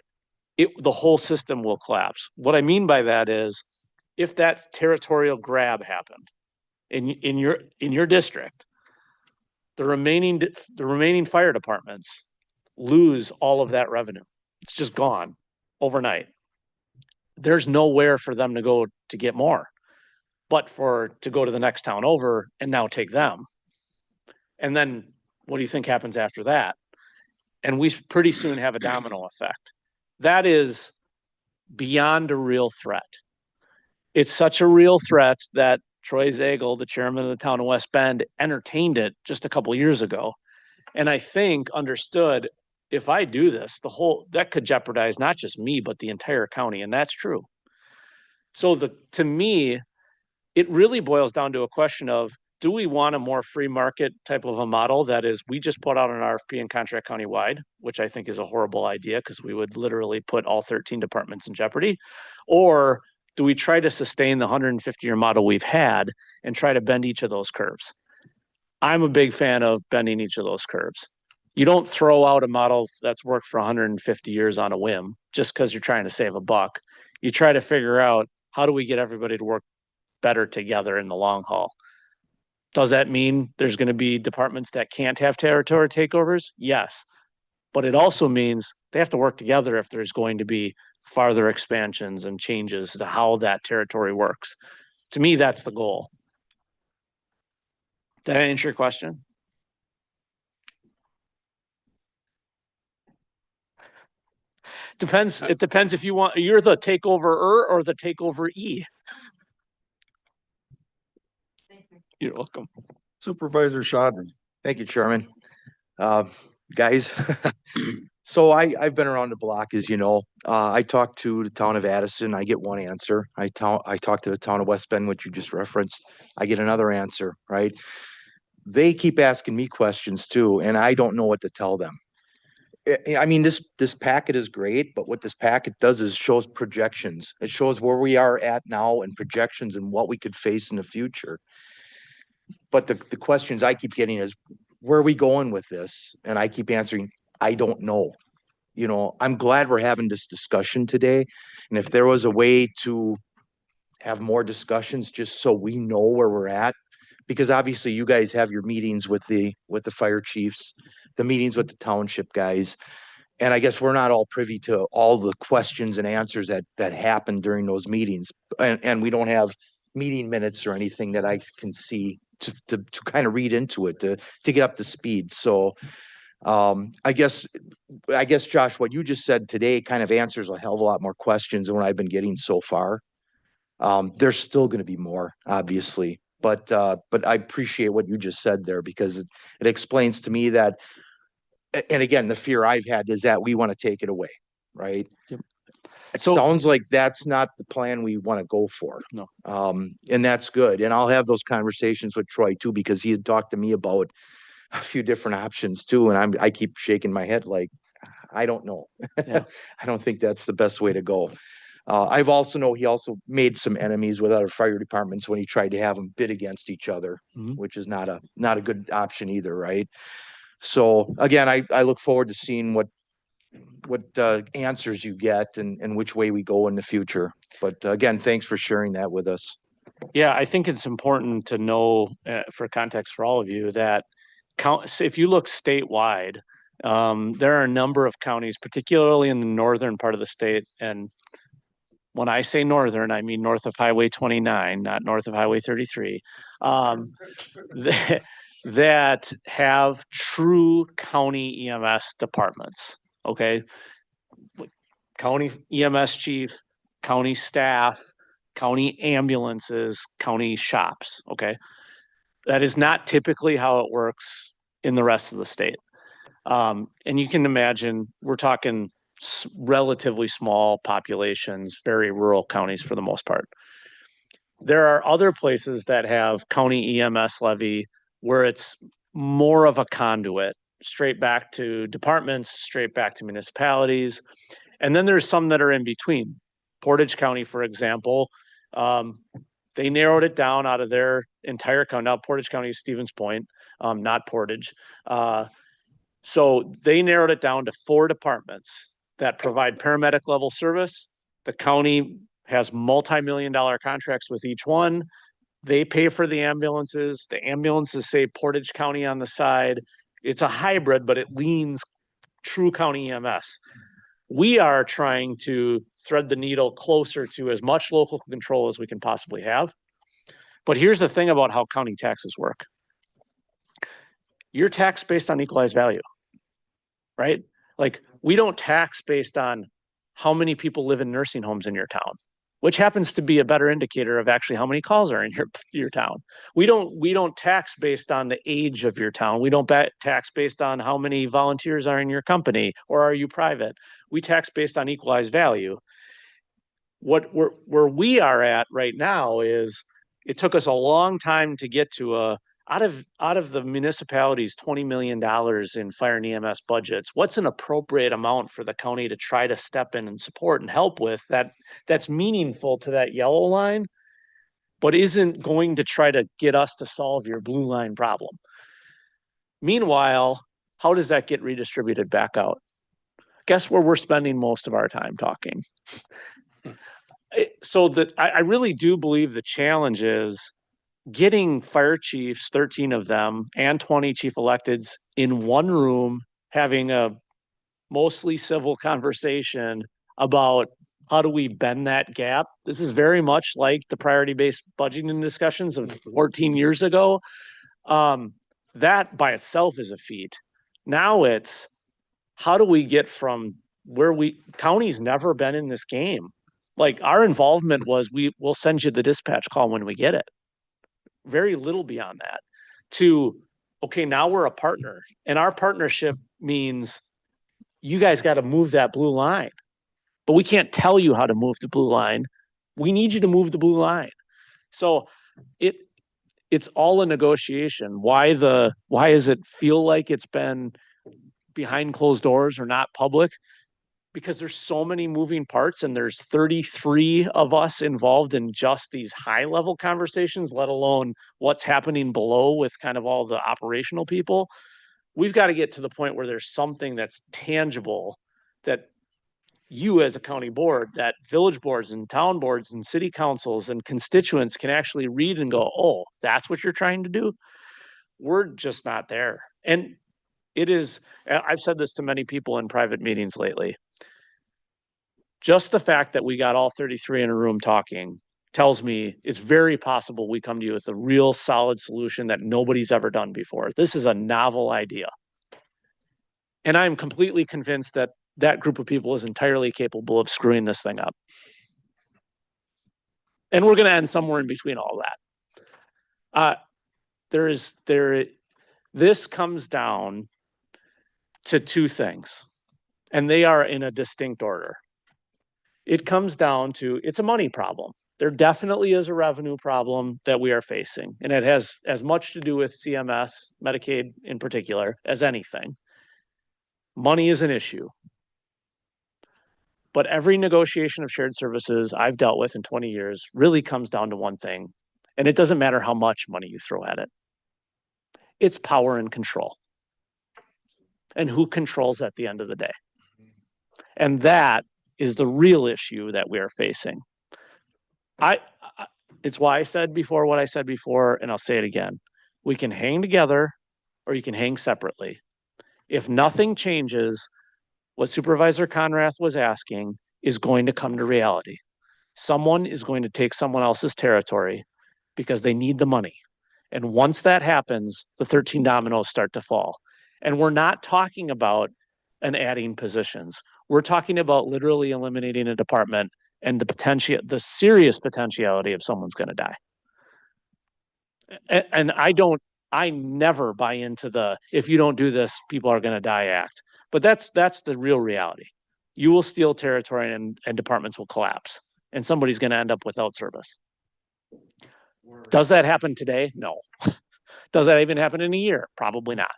the whole system will collapse. What I mean by that is, if that territorial grab happened in your district, the remaining fire departments lose all of that revenue. It's just gone overnight. There's nowhere for them to go to get more, but to go to the next town over and now take them. And then what do you think happens after that? And we pretty soon have a domino effect. That is beyond a real threat. It's such a real threat that Troy Zagel, the chairman of the town of West Bend, entertained it just a couple of years ago. And I think understood, if I do this, that could jeopardize not just me, but the entire county. And that's true. So to me, it really boils down to a question of, do we want a more free market type of a model that is, we just put out an RFP and contract countywide, which I think is a horrible idea because we would literally put all 13 departments in jeopardy? Or do we try to sustain the 150-year model we've had and try to bend each of those curves? I'm a big fan of bending each of those curves. You don't throw out a model that's worked for 150 years on a whim just because you're trying to save a buck. You try to figure out, how do we get everybody to work better together in the long haul? Does that mean there's going to be departments that can't have territory takeovers? Yes. But it also means they have to work together if there's going to be farther expansions and changes to how that territory works. To me, that's the goal. Did that answer your question? Depends. It depends if you're the takeover or the takeover E. You're welcome. Supervisor Shadman. Thank you, Chairman. Guys, so I've been around the block, as you know. I talked to the town of Addison, I get one answer. I talk to the town of West Bend, which you just referenced, I get another answer, right? They keep asking me questions too, and I don't know what to tell them. I mean, this packet is great, but what this packet does is shows projections. It shows where we are at now and projections and what we could face in the future. But the questions I keep getting is, where are we going with this? And I keep answering, I don't know. You know, I'm glad we're having this discussion today. And if there was a way to have more discussions, just so we know where we're at, because obviously you guys have your meetings with the fire chiefs, the meetings with the township guys. And I guess we're not all privy to all the questions and answers that happen during those meetings. And we don't have meeting minutes or anything that I can see to kind of read into it, to get up to speed. So I guess, Josh, what you just said today kind of answers a hell of a lot more questions than what I've been getting so far. There's still going to be more, obviously, but I appreciate what you just said there, because it explains to me that, and again, the fear I've had is that we want to take it away, right? Yep. It sounds like that's not the plan we want to go for. No. And that's good. And I'll have those conversations with Troy too, because he had talked to me about a few different options too. And I keep shaking my head like, I don't know. Yeah. I don't think that's the best way to go. I've also know he also made some enemies with other fire departments when he tried to have them bid against each other, Mhm. which is not a good option either, right? So again, I look forward to seeing what answers you get and which way we go in the future. But again, thanks for sharing that with us. Yeah, I think it's important to know, for context for all of you, that so if you look statewide, there are a number of counties, particularly in the northern part of the state. And when I say northern, I mean north of Highway 29, not north of Highway 33, that, that have true county EMS departments. Okay. County EMS chief, county staff, county ambulances, county shops. Okay. That is not typically how it works in the rest of the state. And you can imagine we're talking relatively small populations, very rural counties for the most part. There are other places that have county EMS levy where it's more of a conduit, straight back to departments, straight back to municipalities. And then there's some that are in between. Portage County, for example, they narrowed it down out of their entire county. Now, Portage County is Stevens Point, not Portage. So they narrowed it down to 4 departments that provide paramedic level service. The county has multi-million-dollar contracts with each one. They pay for the ambulances. The ambulances say Portage County on the side. It's a hybrid, but it leans true county EMS. We are trying to thread the needle closer to as much local control as we can possibly have. But here's the thing about how county taxes work. You're taxed based on equalized value, right? Like we don't tax based on how many people live in nursing homes in your town, which happens to be a better indicator of actually how many calls are in your town. We don't tax based on the age of your town. We don't tax based on how many volunteers are in your company or are you private. We tax based on equalized value. Where we are at right now is it took us a long time to get to out of the municipality's $20 million in fire and EMS budgets, what's an appropriate amount for the county to try to step in and support and help with that's meaningful to that yellow line, but isn't going to try to get us to solve your blue line problem. Meanwhile, how does that get redistributed back out? Guess where we're spending most of our time talking. So that I really do believe the challenge is getting fire chiefs, 13 of them, and 20 chief electeds in one room, having a mostly civil conversation about how do we bend that gap. This is very much like the priority-based budgeting discussions of 14 years ago. That by itself is a feat. Now it's how do we get from where county's never been in this game. Like our involvement was we'll send you the dispatch call when we get it. Very little beyond that to, okay, now we're a partner and our partnership means you guys got to move that blue line, but we can't tell you how to move the blue line. We need you to move the blue line. So it's all a negotiation. Why does it feel like it's been behind closed doors or not public? Because there's so many moving parts and there's 33 of us involved in just these high level conversations, let alone what's happening below with kind of all the operational people. We've got to get to the point where there's something that's tangible that you as a county board, that village boards and town boards and city councils and constituents can actually read and go, oh, that's what you're trying to do. We're just not there. And it is, I've said this to many people in private meetings lately. Just the fact that we got all 33 in a room talking tells me it's very possible we come to you with a real solid solution that nobody's ever done before. This is a novel idea. And I'm completely convinced that that group of people is entirely capable of screwing this thing up. And we're going to end somewhere in between all that. This comes down to 2 things, and they are in a distinct order. It comes down to, it's a money problem. There definitely is a revenue problem that we are facing, and it has as much to do with CMS, Medicaid in particular, as anything. Money is an issue. But every negotiation of shared services I've dealt with in 20 years really comes down to one thing, and it doesn't matter how much money you throw at it. It's power and control. And who controls at the end of the day. And that is the real issue that we are facing. It's why I said before what I said before, and I'll say it again. We can hang together or you can hang separately. If nothing changes, what Supervisor Conrath was asking is going to come to reality. Someone is going to take someone else's territory because they need the money. And once that happens, the 13 dominoes start to fall. And we're not talking about adding positions. We're talking about literally eliminating a department and the serious potentiality of someone's going to die. And I never buy into the, if you don't do this, people are going to die act. But that's the real reality. You will steal territory and departments will collapse and somebody's going to end up without service. Does that happen today? No. Does that even happen in a year? Probably not.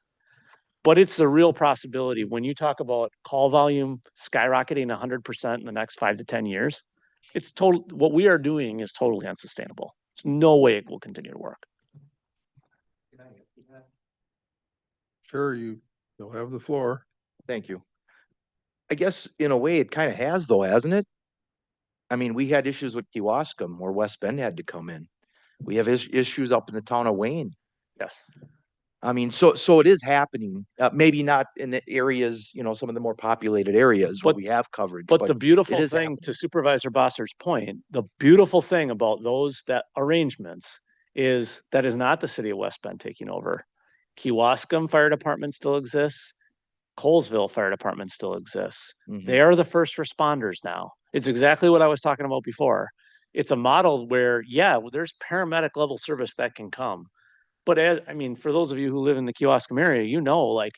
But it's the real possibility when you talk about call volume skyrocketing 100% in the next 5 to 10 years. It's total. What we are doing is totally unsustainable. There's no way it will continue to work. Sure, you'll have the floor. Thank you. I guess in a way it kind of has though, hasn't it? I mean, we had issues with Kewaskum where West Bend had to come in. We have issues up in the town of Wayne. Yes. I mean, so it is happening. Maybe not in the areas, some of the more populated areas where we have coverage. But the beautiful it is thing, happening. to Supervisor Bossar's point, the beautiful thing about that arrangements is that is not the city of West Bend taking over. Kewaskum Fire Department still exists. Colesville Fire Department still exists. They are the first responders now. It's exactly what I was talking about before. It's a model where, there's paramedic level service that can come. But for those of you who live in the Kewaskum area, like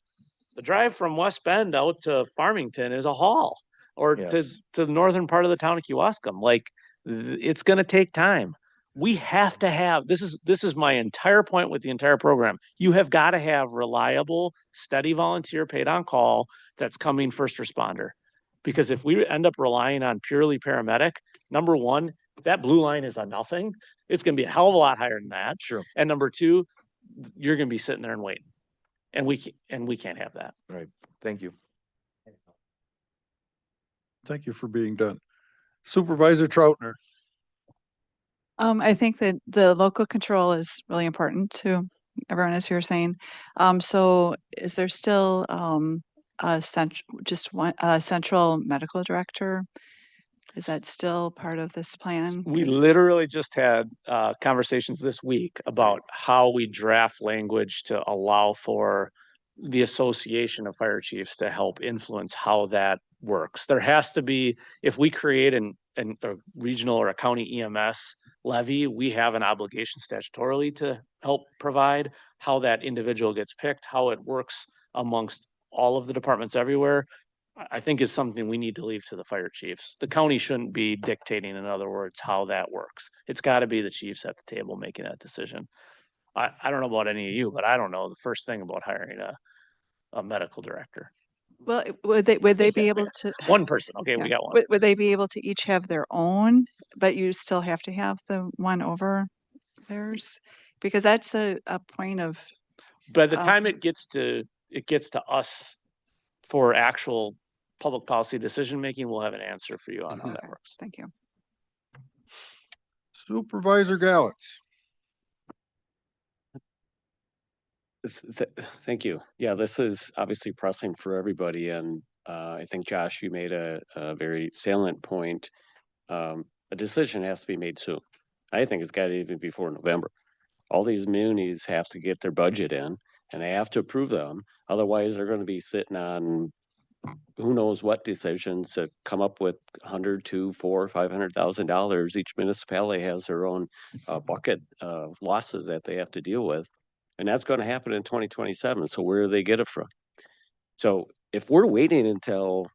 the drive from West Bend out to Farmington is a haul, or to the northern part of the town of Kewaskum. Like it's going to take time. We have to have, this is my entire point with the entire program. You have got to have reliable, steady volunteer paid on call that's coming first responder. Because if we end up relying on purely paramedic, number one, that blue line is a nothing. It's going to be a hell of a lot higher than that. Sure. And number two, you're going to be sitting there and waiting. And we can't have that. Right. Thank you. Thank you for being done. Supervisor Troutner. I think that the local control is really important to everyone, as you were saying. So is there still a central medical director? Is that still part of this plan? We literally just had conversations this week about how we draft language to allow for the association of fire chiefs to help influence how that works. There has to be, if we create a regional or a county EMS levy, we have an obligation statutorily to help provide how that individual gets picked, how it works amongst all of the departments everywhere. I think is something we need to leave to the fire chiefs. The county shouldn't be dictating, in other words, how that works. It's got to be the chiefs at the table making that decision. I don't know about any of you, but I don't know the first thing about hiring a medical director. Well, would they be able to? One person. Okay, we got one. Would they be able to each have their own, but you still have to have the one over theirs? Because that's a point of. By the time it gets to us for actual public policy decision-making, we'll have an answer for you on how that works. Thank you. Supervisor Gallitz. Thank you. Yeah, this is obviously pressing for everybody. And I think, Josh, you made a very salient point. A decision has to be made soon. I think it's got to even before November. All these munis have to get their budget in and they have to approve them. Otherwise, they're going to be sitting on who knows what decisions to come up with $100,000, $200,000, $400,000, $500,000. Each municipality has their own bucket of losses that they have to deal with. And that's going to happen in 2027. So where do they get it from? So if we're waiting until,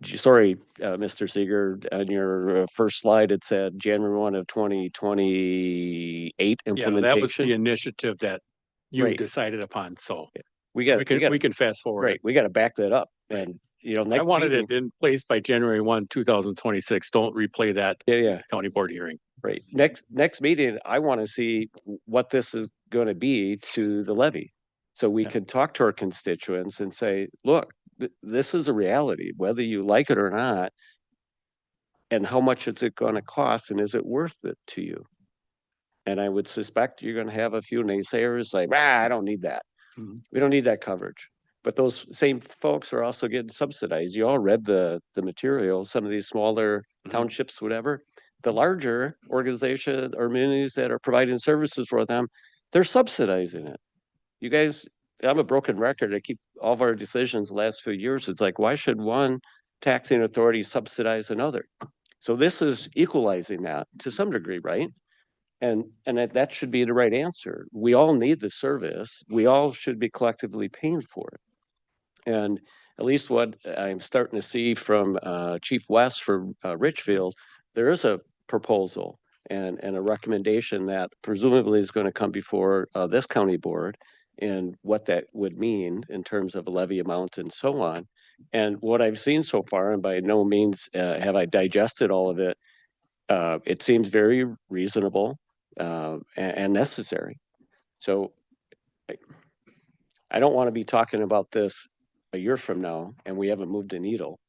sorry, Mr. Seeger, on your first slide, it said January 1 of 2028 implementation. Yeah, that was the initiative that you decided upon. So we can fast forward. Right. We got to back that up. And you know, I next wanted meeting. it in place by January 1, 2026. Don't replay that Yeah, county board hearing. right. Next meeting, I want to see what this is going to be to the levy. So we Yeah. can talk to our constituents and say, look, this is a reality, whether you like it or not. And how much is it going to cost, and is it worth it to you? And I would suspect you're going to have a few naysayers like, I don't need that. Mhm. We don't need that coverage. But those same folks are also getting subsidized. You all read the material, some of these smaller townships, whatever. The larger organizations or communities that are providing services for them, they're subsidizing it. You guys, I'm a broken record. I keep all of our decisions the last few years. It's like, why should one taxing authority subsidize another? So this is equalizing that to some degree, right? And that should be the right answer. We all need the service. We all should be collectively paying for it. And at least what I'm starting to see from Chief West for Richfield, there is a proposal and a recommendation that presumably is going to come before this county board and what that would mean in terms of a levy amount and so on. And what I've seen so far, and by no means have I digested all of it, it seems very reasonable and necessary. So I don't want to be talking about this a year from now and we haven't moved a needle.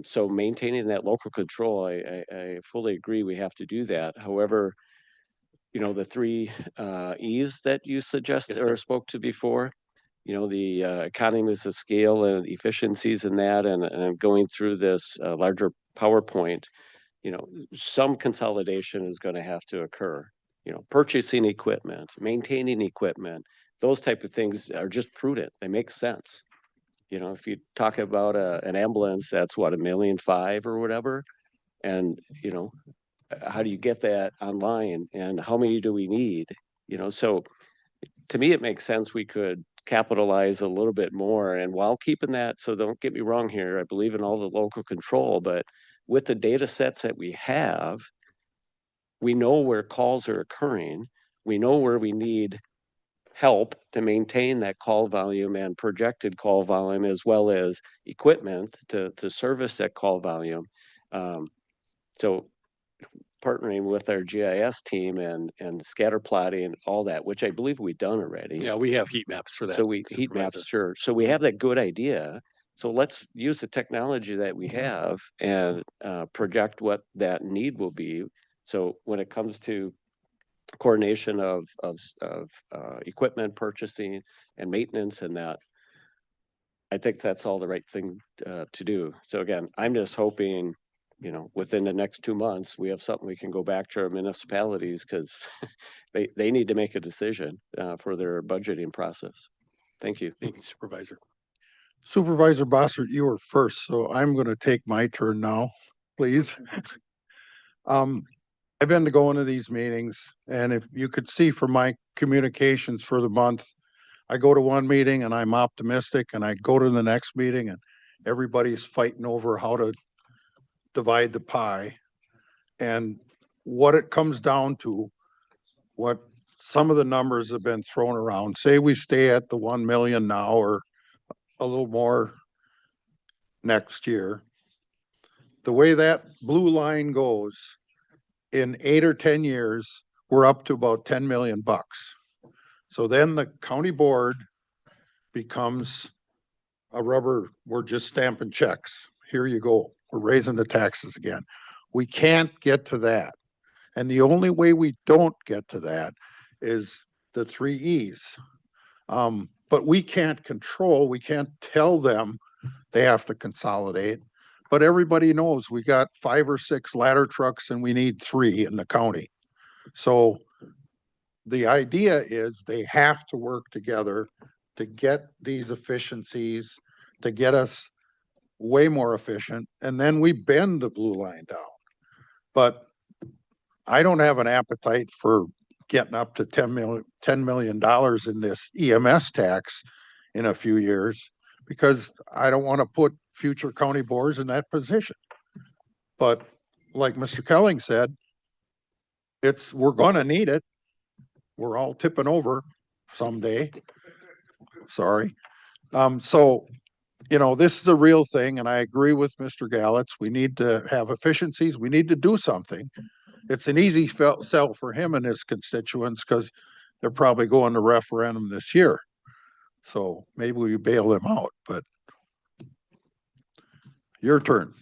So maintaining that local control, I fully agree we have to do that. However, you know, the three E's that you suggested or spoke to before, you know, the economies of scale and efficiencies in that, and going through this larger PowerPoint, you know, some consolidation is going to have to occur. You know, purchasing equipment, maintaining equipment, those type of things are just prudent. They make sense. You know, if you talk about an ambulance, that's what, $1.5 million or whatever. And, you know, how do you get that online and how many do we need? You know, so to me, it makes sense we could capitalize a little bit more and while keeping that, so don't get me wrong here, I believe in all the local control, but with the data sets that we have, we know where calls are occurring. We know where we need help to maintain that call volume and projected call volume, as well as equipment to service that call volume. So partnering with our GIS team and scatter plotting, all that, which I believe we've done already. Yeah, we have heat maps for that. So we heat maps, sure. So we have that good idea. So let's use the technology that we have and project what that need will be. So when it comes to coordination of equipment purchasing and maintenance and that, I think that's all the right thing to do. So again, I'm just hoping, you know, within the next 2 months, we have something we can go back to our municipalities because they need to make a decision for their budgeting process. Thank you. Thank you, Supervisor. Supervisor Bossert, you were first, so I'm going to take my turn now, please. I've been to going to these meetings, and if you could see from my communications for the month, I go to one meeting and I'm optimistic, and I go to the next meeting and everybody's fighting over how to divide the pie. And what it comes down to, what some of the numbers have been thrown around, say we stay at the 1 million now or a little more next year. The way that blue line goes, in 8 or 10 years, we're up to about 10 million bucks. So then the county board becomes a rubber, we're just stamping checks. Here you go. We're raising the taxes again. We can't get to that. And the only way we don't get to that is the 3 E's. But we can't control, we can't tell them they have to consolidate. But everybody knows we got 5 or 6 ladder trucks and we need 3 in the county. So the idea is they have to work together to get these efficiencies, to get us way more efficient, and then we bend the blue line down. But I don't have an appetite for getting up to $10 million in this EMS tax in a few years, because I don't want to put future county boards in that position. But like Mr. Kelling said, we're gonna need it. We're all tipping over someday. Sorry. So you know, this is a real thing, and I agree with Mr. Gallitz. We need to have efficiencies. We need to do something. It's an easy sell for him and his constituents because they're probably going to referendum this year. So maybe we bail them out, but your turn.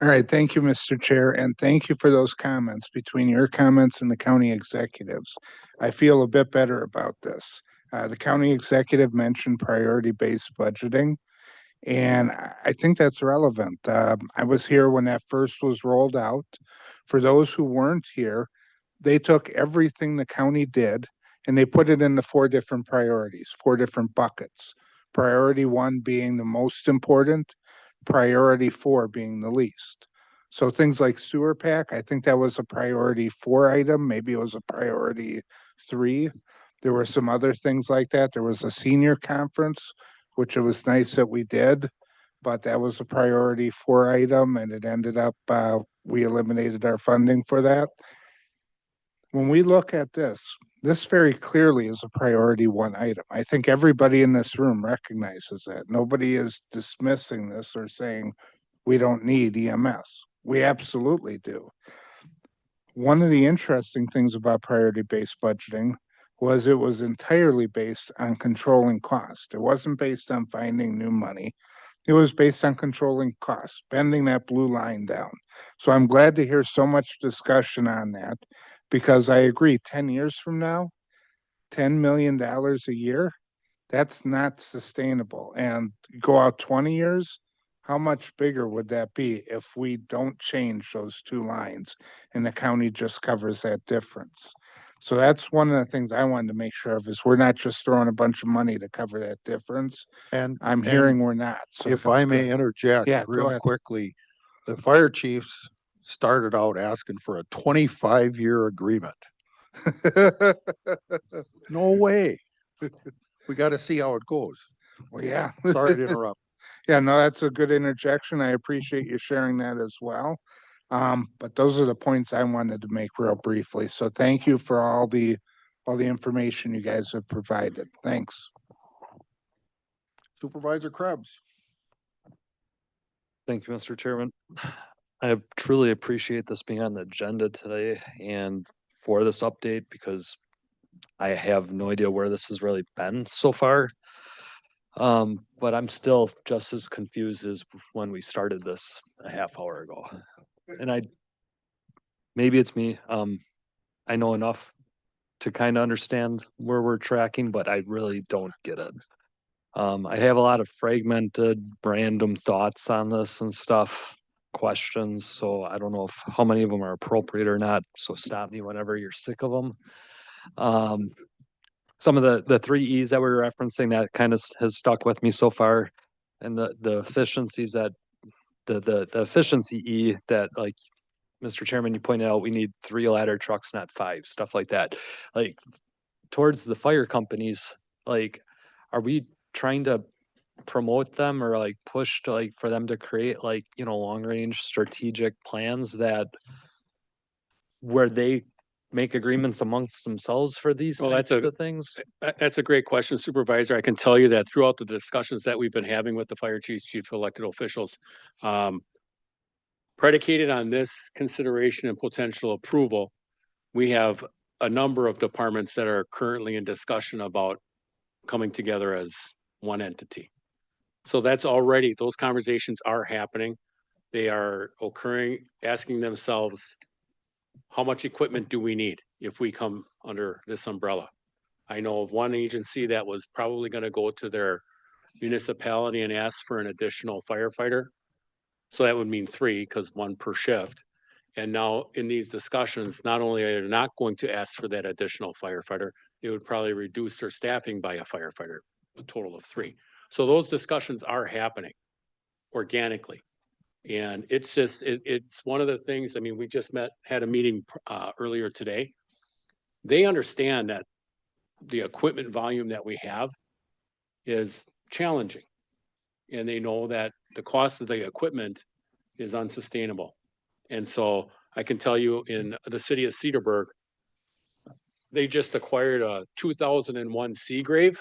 All right, thank you, Mr. Chair, and thank you for those comments. Between your comments and the county executives, I feel a bit better about this. The county executive mentioned priority-based budgeting, and I think that's relevant. I was here when that first was rolled out. For those who weren't here, they took everything the county did and they put it into four different priorities, four different buckets. Priority one being the most important, priority four being the least. So things like sewer pack, I think that was a priority four item, maybe it was a priority three. There were some other things like that. There was a senior conference, which it was nice that we did, but that was a priority four item and it ended up, we eliminated our funding for that. When we look at this very clearly is a priority one item. I think everybody in this room recognizes that. Nobody is dismissing this or saying we don't need EMS. We absolutely do. One of the interesting things about priority-based budgeting was it was entirely based on controlling cost. It wasn't based on finding new money. It was based on controlling costs, bending that blue line down. So I'm glad to hear so much discussion on that because I agree 10 years from now, $10 million a year, that's not sustainable. And go out 20 years, how much bigger would that be if we don't change those two lines and the county just covers that difference? So that's one of the things I wanted to make sure of is we're not just throwing a bunch of money to cover that difference. And I'm hearing we're not. So if that's I may good. interject Yeah, go real ahead. quickly, the fire chiefs started out asking for a 25-year agreement. No way. We got to see how it goes. Well, yeah. Sorry to interrupt. Yeah, no, that's a good interjection. I appreciate you sharing that as well. But those are the points I wanted to make real briefly. So thank you for all the information you guys have provided. Thanks. Supervisor Krebs. Thank you, Mr. Chairman. I truly appreciate this being on the agenda today and for this update because I have no idea where this has really been so far. But I'm still just as confused as when we started this a half hour ago. And maybe it's me. I know enough to kind of understand where we're tracking, but I really don't get it. I have a lot of fragmented, random thoughts on this and stuff, questions. So I don't know how many of them are appropriate or not. So stop me whenever you're sick of them. Some of the three E's that we're referencing that kind of has stuck with me so far, and the efficiencies that the efficiency E that, like Mr. Chairman, you pointed out, we need 3 ladder trucks, not 5, stuff like that. Like towards the fire companies, like, are we trying to promote them or like push to like for them to create like, long range strategic plans that where they make agreements amongst themselves for these Well, types of things? That's a great question, Supervisor. I can tell you that throughout the discussions that we've been having with the fire chiefs, chief elected officials, predicated on this consideration and potential approval, we have a number of departments that are currently in discussion about coming together as one entity. So that's already, those conversations are happening. They are occurring, asking themselves, how much equipment do we need if we come under this umbrella? I know of one agency that was probably going to go to their municipality and ask for an additional firefighter. So that would mean 3 because 1 per shift. And now in these discussions, not only are they not going to ask for that additional firefighter, they would probably reduce their staffing by a firefighter, a total of 3. So those discussions are happening organically. And it's just, it's one of the things, I mean, we just had a meeting earlier today. They understand that the equipment volume that we have is challenging. And they know that the cost of the equipment is unsustainable. And so I can tell you in the city of Cedarburg, they just acquired a 2001 Seagrave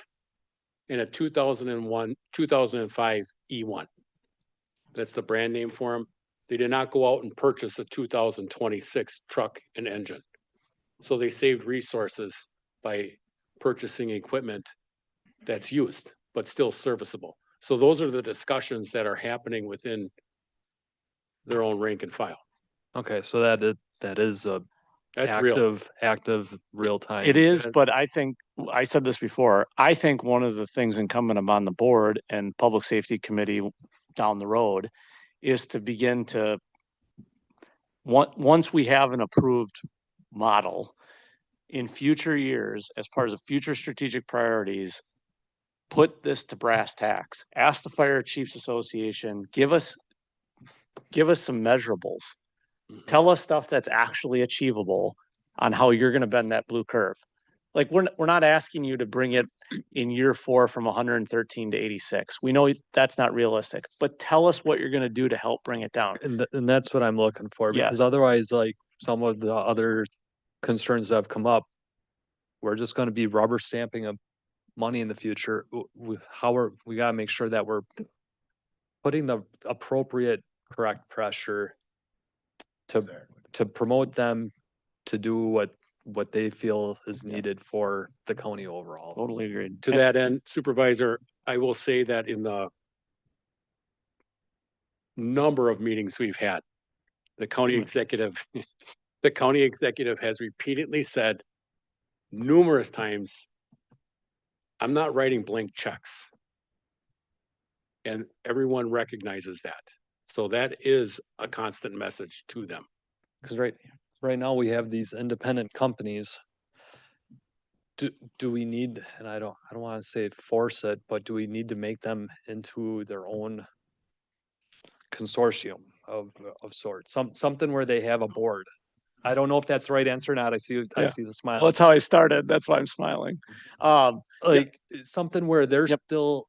and a 2001, 2005 E1. That's the brand name for them. They did not go out and purchase a 2026 truck and engine. So they saved resources by purchasing equipment that's used, but still serviceable. So those are the discussions that are happening within their own rank and file. Okay, so that is a That's real. active, real time. It is, but I think, I said this before, I think one of the things incumbent upon the board and Public Safety Committee down the road is to begin to, once we have an approved model, in future years, as part of the future strategic priorities, put this to brass tacks. Ask the Fire Chiefs Association, give us some measurables. Tell us stuff that's actually achievable on how you're gonna bend that blue curve. Like, we're not asking you to bring it in year 4 from 113 to 86. We know that's not realistic, but tell us what you're gonna do to help bring it down. And that's what I'm looking for, because Yes. otherwise, like some of the other concerns that have come up, we're just gonna be rubber stamping of money in the future. We gotta make sure that we're putting the appropriate, correct pressure to promote them to do what they feel is needed for the county overall. Totally agreed. To that end, Supervisor, I will say that in the number of meetings we've had, the county executive, the county executive has repeatedly said numerous times, I'm not writing blank checks. And everyone recognizes that. So that is a constant message to them. Because right now we have these independent companies. Do we need, and I don't want to say force it, but do we need to make them into their own consortium of sorts? Something where they have a board. I don't know if that's the right answer or not. I see Yeah. the smile. Well, that's how I started. That's why I'm smiling. Like something where they're Yep. still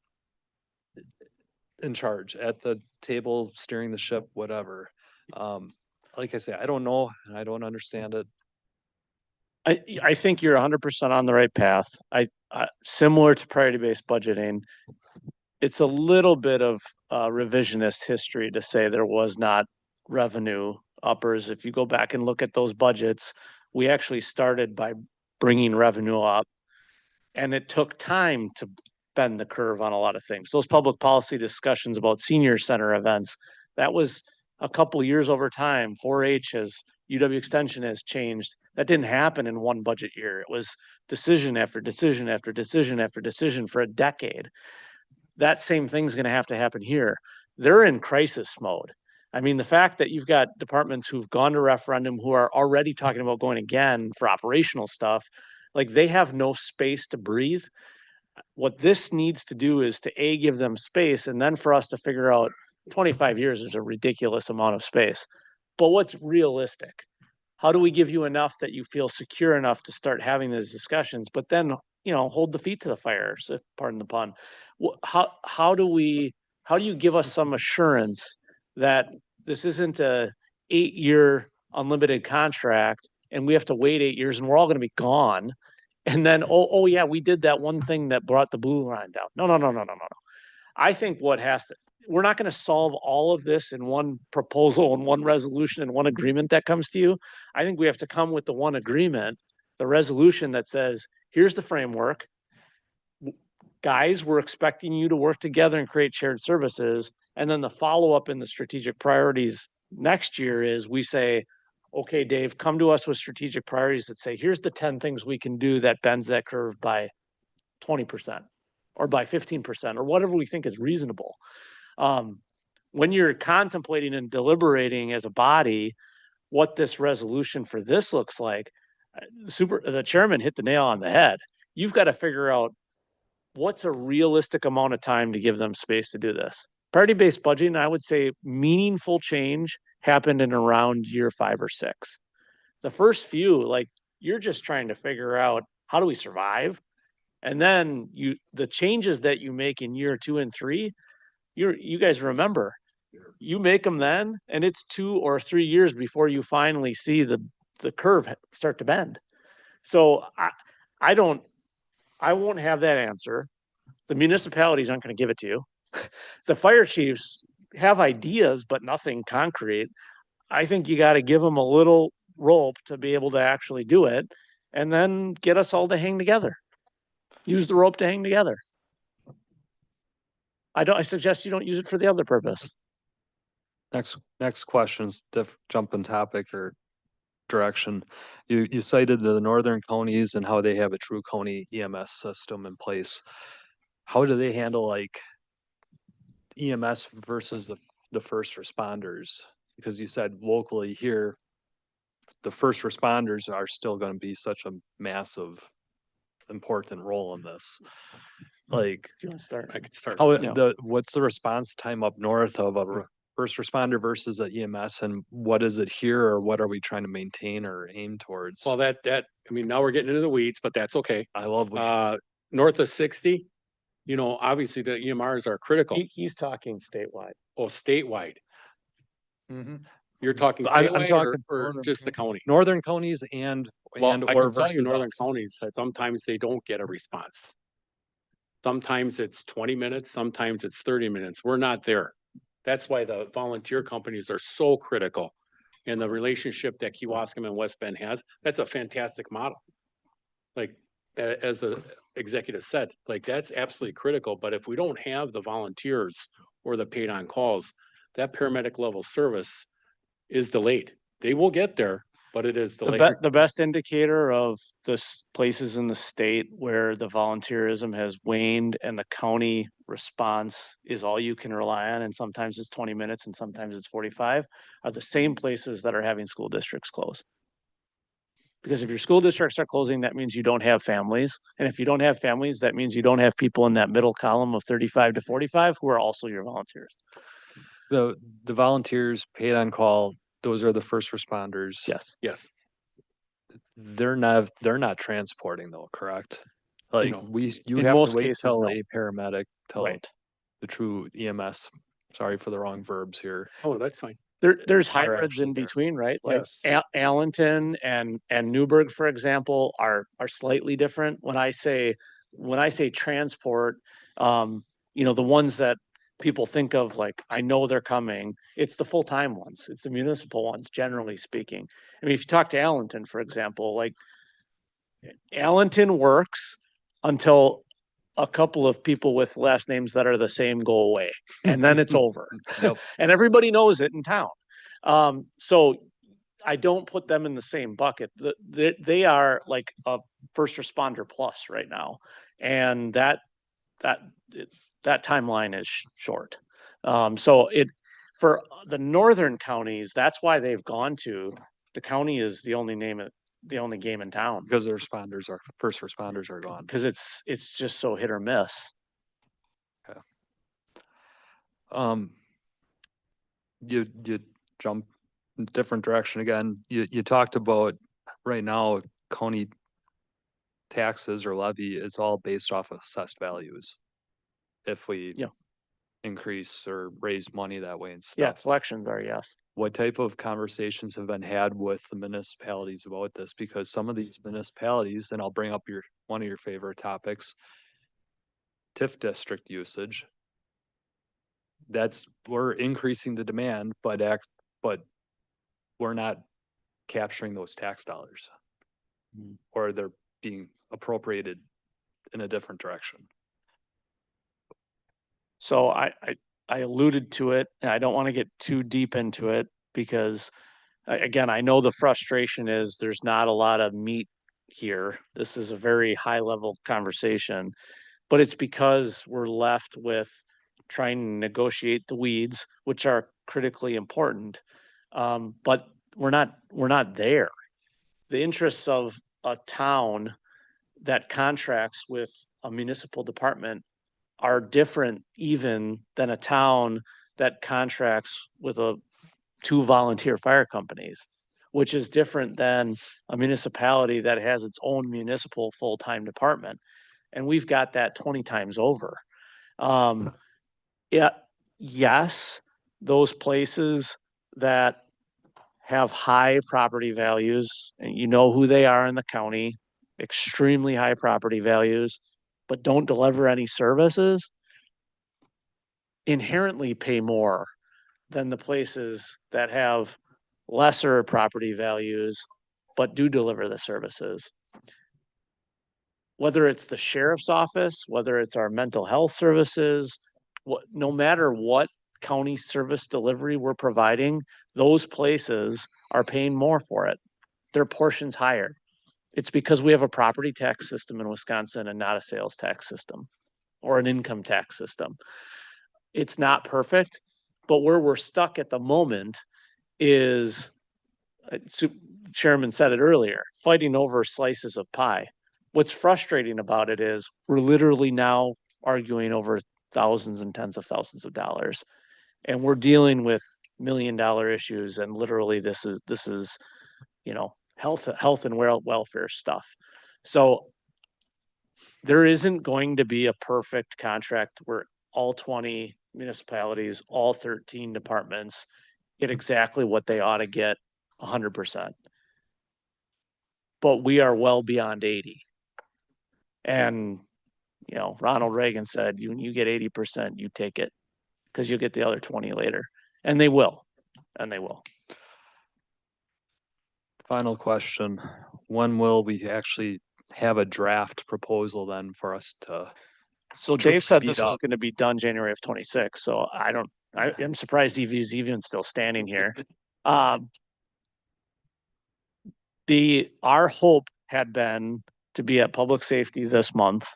in charge at the table, steering the ship, whatever. Like I say, I don't know and I don't understand it. I think you're 100% on the right path. Similar to priority-based budgeting, it's a little bit of revisionist history to say there was not revenue uppers. If you go back and look at those budgets, we actually started by bringing revenue up, and it took time to bend the curve on a lot of things. Those public policy discussions about senior center events, that was a couple years over time. 4-H has, UW Extension has changed. That didn't happen in one budget year. It was decision after decision after decision after decision for a decade. That same thing's going to have to happen here. They're in crisis mode. I mean, the fact that you've got departments who've gone to referendum who are already talking about going again for operational stuff, like they have no space to breathe. What this needs to do is to give them space, and then for us to figure out 25 years is a ridiculous amount of space. But what's realistic? How do we give you enough that you feel secure enough to start having those discussions, but then, hold the feet to the fire, so pardon the pun. How do you give us some assurance that this isn't a 8-year unlimited contract and we have to wait 8 years and we're all going to be gone? And then, oh yeah, we did that one thing that brought the blue line down. No. I think we're not going to solve all of this in one proposal and one resolution and one agreement that comes to you. I think we have to come with the one agreement, the resolution that says, here's the framework. Guys, we're expecting you to work together and create shared services. And then the follow-up in the strategic priorities next year is we say, okay, Dave, come to us with strategic priorities that say, here's the 10 things we can do that bends that curve by 20% or by 15% or whatever we think is reasonable. When you're contemplating and deliberating as a body what this resolution for this looks like, the chairman hit the nail on the head. You've got to figure out what's a realistic amount of time to give them space to do this. Priority-based budgeting, I would say meaningful change happened in around year 5 or 6. The first few, like, you're just trying to figure out how do we survive? And then the changes that you make in year 2 and 3, you guys remember, you make them then, and it's 2 or 3 years before you finally see the curve start to bend. So I won't have that answer. The municipalities aren't going to give it to you. The fire chiefs have ideas, but nothing concrete. I think you got to give them a little rope to be able to actually do it, and then get us all to hang together. Use the rope to hang together. I suggest you don't use it for the other purpose. Next question's jumping topic or direction. You cited the northern counties and how they have a true county EMS system in place. How do they handle like EMS versus the first responders? Because you said locally here, the first responders are still going to be such a massive, important role in this. Like, Do you want to start? I could start. how Yeah. what's the response time up north of a first responder versus a EMS, and what is it here, or what are we trying to maintain or aim towards? Well, I mean, now we're getting into the weeds, but that's okay. I love North of 60, you know, obviously the EMRs are critical. He's talking statewide. Oh, statewide. Mhm. You're talking I'm statewide talking or northern just the county? northern counties and Well, I or can tell you versus northern us. counties, sometimes they don't get a response. Sometimes it's 20 minutes, sometimes it's 30 minutes. We're not there. That's why the volunteer companies are so critical. And the relationship that Kewaskum and West Bend has, that's a fantastic model. Like, as the executive said, like, that's absolutely critical. But if we don't have the volunteers or the paid on calls, that paramedic level service is delayed. They will get there, but it is delayed. The best indicator of the places in the state where the volunteerism has waned and the county response is all you can rely on, and sometimes it's 20 minutes and sometimes it's 45, are the same places that are having school districts close. Because if your school districts are closing, that means you don't have families. And if you don't have families, that means you don't have people in that middle column of 35 to 45 who are also your volunteers. The volunteers paid on call, those are the first responders. Yes. Yes. They're not transporting though, correct? Like No. you In have most to wait cases, till no. a paramedic, till Right. the true EMS. Sorry for the wrong verbs here. Oh, that's fine. There's Are hybrids actually in there. between, right? Like Yes. Allenton and Newburgh, for example, are slightly different. When I say transport, you know, the ones that people think of, like, I know they're coming, it's the full-time ones. It's the municipal ones, generally speaking. I mean, if you talk to Allenton, for example, like Allenton works until a couple of people with last names that are the same go away, and then it's over. Yep. And everybody knows it in town. So I don't put them in the same bucket. They are like a first responder plus right now, and that timeline is short. So for the northern counties, that's why they've gone to the county is the only game in town, Because the first responders are gone. because it's just so hit or miss. You jump in a different direction again. You talked about right now county taxes or levy is all based off of assessed values. If we Yeah. increase or raise money that way and Yeah, stuff. collections are, yes. What type of conversations have been had with the municipalities about this? Because some of these municipalities, and I'll bring up one of your favorite topics, TIF district usage. We're increasing the demand, but we're not capturing those tax dollars. Or they're being appropriated in a different direction. So I alluded to it, and I don't want to get too deep into it because again, I know the frustration is there's not a lot of meat here. This is a very high level conversation, but it's because we're left with trying to negotiate the weeds, which are critically important. But we're not there. The interests of a town that contracts with a municipal department are different even than a town that contracts with two volunteer fire companies, which is different than a municipality that has its own municipal full-time department. And we've got that 20 times over. Yeah, yes, those places that have high property values, and you know who they are in the county, extremely high property values, but don't deliver any services inherently pay more than the places that have lesser property values, but do deliver the services. Whether it's the sheriff's office, whether it's our mental health services, no matter what county service delivery we're providing, those places are paying more for it. Their portion's higher. It's because we have a property tax system in Wisconsin and not a sales tax system or an income tax system. It's not perfect, but where we're stuck at the moment is, Chairman said it earlier, fighting over slices of pie. What's frustrating about it is we're literally now arguing over thousands and tens of thousands of dollars. And we're dealing with $1 million issues. And literally this is, you know, health and welfare stuff. So there isn't going to be a perfect contract where all 20 municipalities, all 13 departments get exactly what they ought to get 100%. But we are well beyond 80. And, you know, Ronald Reagan said, you get 80%, you take it because you'll get the other 20 later. And they will. And they will. Final question. When will we actually have a draft proposal then for us to? So Dave said this speed was up? going to be done January of 26. So I'm surprised he's even still standing here. Our hope had been to be at public safety this month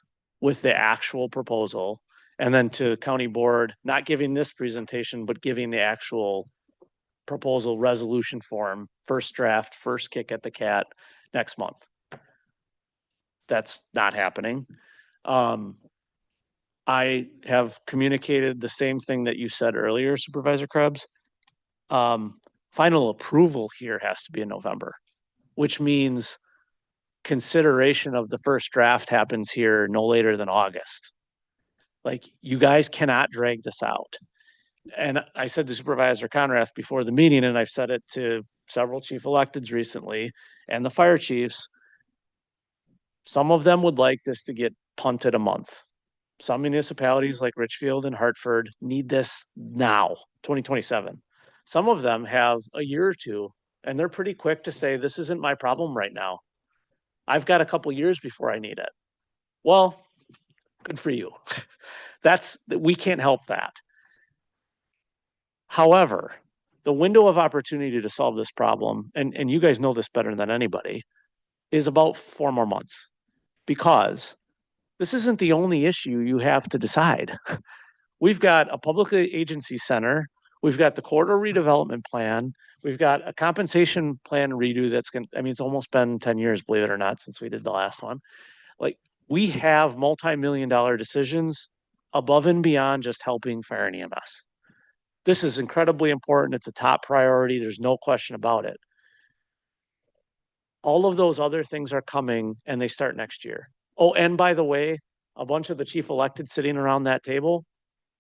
with the actual proposal, and then to county board, not giving this presentation, but giving the actual proposal resolution form, first draft, first kick at the cat next month. That's not happening. I have communicated the same thing that you said earlier, Supervisor Krebs. Final approval here has to be in November, which means consideration of the first draft happens here no later than August. Like, you guys cannot drag this out. And I said to Supervisor Conrath before the meeting, and I've said it to several chief electeds recently and the fire chiefs, some of them would like this to get punted a month. Some municipalities like Richfield and Hartford need this now, 2027. Some of them have a year or two, and they're pretty quick to say, this isn't my problem right now. I've got a couple years before I need it. Well, good for you. We can't help that. However, the window of opportunity to solve this problem, and you guys know this better than anybody, is about 4 more months, because this isn't the only issue you have to decide. We've got a public agency center. We've got the corridor redevelopment plan. We've got a compensation plan redo it's almost been 10 years, believe it or not, since we did the last one. Like, we have multi-million-dollar decisions above and beyond just helping fire and EMS. This is incredibly important. It's a top priority. There's no question about it. All of those other things are coming, and they start next year. Oh, and by the way, a bunch of the chief elected sitting around that table,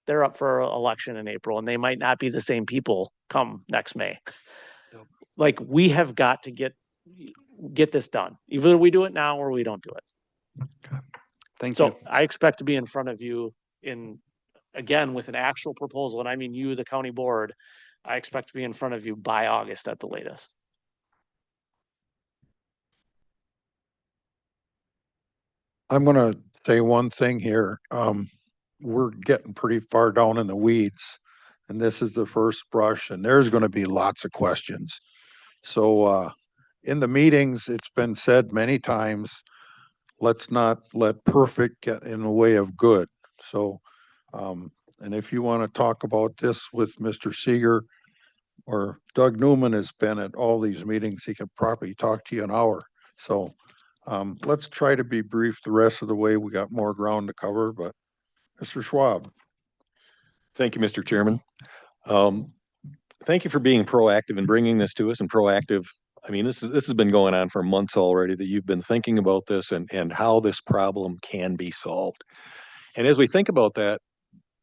they're up for election in April, and they might not be the same people come next May. Yep. Like, we have got to get this done. Either we do it now or we don't do it. Thank So you. I expect to be in front of you again, with an actual proposal, and I mean you, the county board. I expect to be in front of you by August at the latest. I'm gonna say one thing here. We're getting pretty far down in the weeds, and this is the first brush, and there's gonna be lots of questions. So, in the meetings, it's been said many times, let's not let perfect get in the way of good. So, and if you want to talk about this with Mr. Seeger, or Doug Newman has been at all these meetings, he could probably talk to you an hour. So, let's try to be brief the rest of the way. We got more ground to cover, but Mr. Schwab. Thank you, Mr. Chairman. Thank you for being proactive and bringing this to us, and proactive. I mean, this has been going on for months already, that you've been thinking about this and how this problem can be solved. And as we think about that,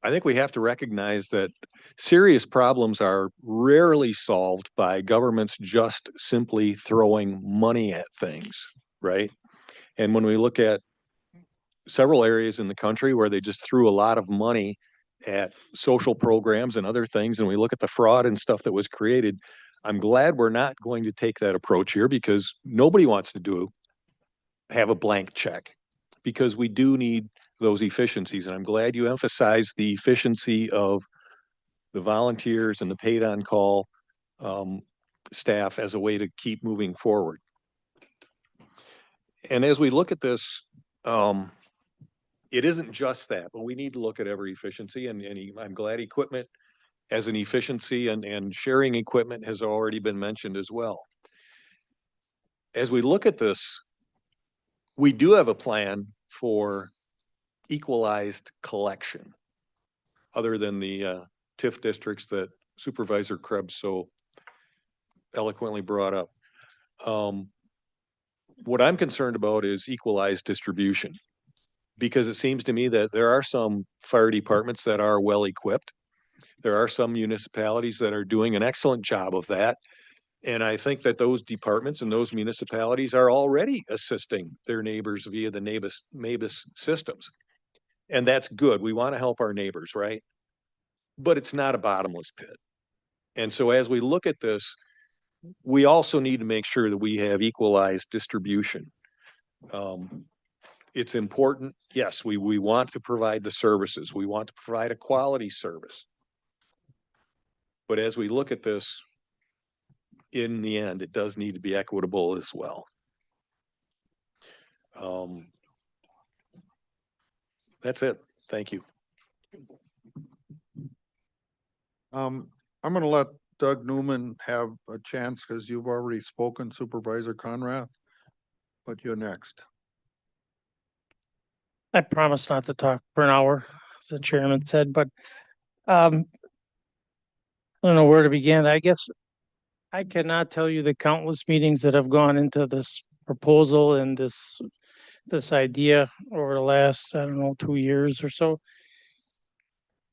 I think we have to recognize that serious problems are rarely solved by governments just simply throwing money at things, right? And when we look at several areas in the country where they just threw a lot of money at social programs and other things, and we look at the fraud and stuff that was created. I'm glad we're not going to take that approach here, because nobody wants to have a blank check, because we do need those efficiencies. And I'm glad you emphasize the efficiency of the volunteers and the paid on call staff as a way to keep moving forward. And as we look at this, it isn't just that, but we need to look at every efficiency, and I'm glad equipment as an efficiency and sharing equipment has already been mentioned as well. As we look at this, we do have a plan for equalized collection, other than the TIF districts that Supervisor Krebs so eloquently brought up. What I'm concerned about is equalized distribution, because it seems to me that there are some fire departments that are well equipped. There are some municipalities that are doing an excellent job of that. And I think that those departments and those municipalities are already assisting their neighbors via the MABUS systems. And that's good. We want to help our neighbors, right? But it's not a bottomless pit. And so as we look at this, we also need to make sure that we have equalized distribution. It's important. Yes, we want to provide the services. We want to provide a quality service. But as we look at this, in the end, it does need to be equitable as well. That's it. Thank you. I'm going to let Doug Newman have a chance because you've already spoken, Supervisor Conrad, but you're next. I promise not to talk for an hour, as the chairman said, but I don't know where to begin. I guess I cannot tell you the countless meetings that have gone into this proposal and this idea over the last, I don't know, 2 years or so.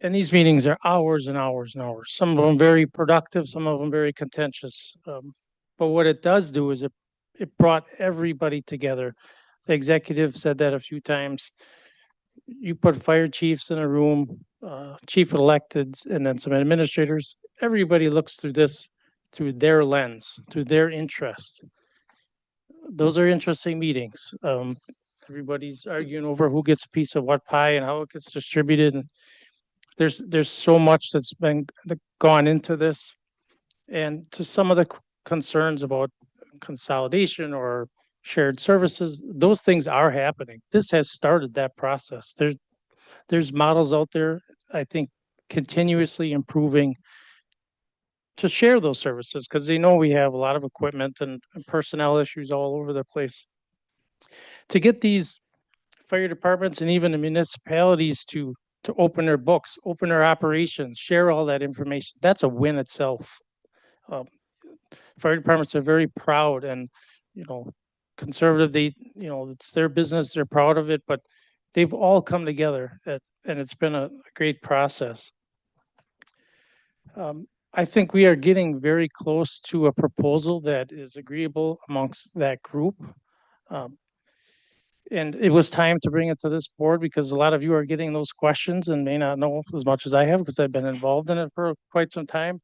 And these meetings are hours and hours and hours. Some of them very productive, some of them very contentious. But what it does do is it brought everybody together. The executive said that a few times. You put fire chiefs in a room, chief electeds, and then some administrators. Everybody looks through this through their lens, through their interest. Those are interesting meetings. Everybody's arguing over who gets a piece of what pie and how it gets distributed. And there's so much that's been gone into this, and to some of the concerns about consolidation or shared services, those things are happening. This has started that process. There's models out there, I think, continuously improving to share those services, because they know we have a lot of equipment and personnel issues all over the place. To get these fire departments and even the municipalities to open their books, open their operations, share all that information, that's a win itself. Fire departments are very proud, and conservative, it's their business, they're proud of it, but they've all come together and it's been a great process. I think we are getting very close to a proposal that is agreeable amongst that group. And it was time to bring it to this board, because a lot of you are getting those questions and may not know as much as I have, because I've been involved in it for quite some time.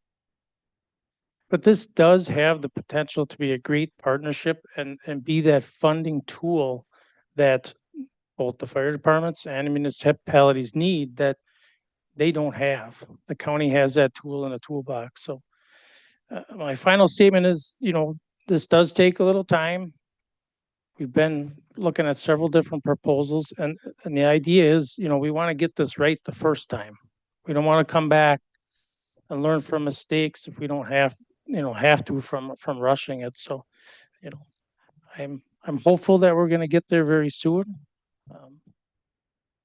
But this does have the potential to be a great partnership and be that funding tool that both the fire departments and the municipalities need that they don't have. The county has that tool in a toolbox. So my final statement is, this does take a little time. We've been looking at several different proposals, and the idea is, we want to get this right the first time. We don't want to come back and learn from mistakes if we don't have to from rushing it. So, I'm hopeful that we're going to get there very soon.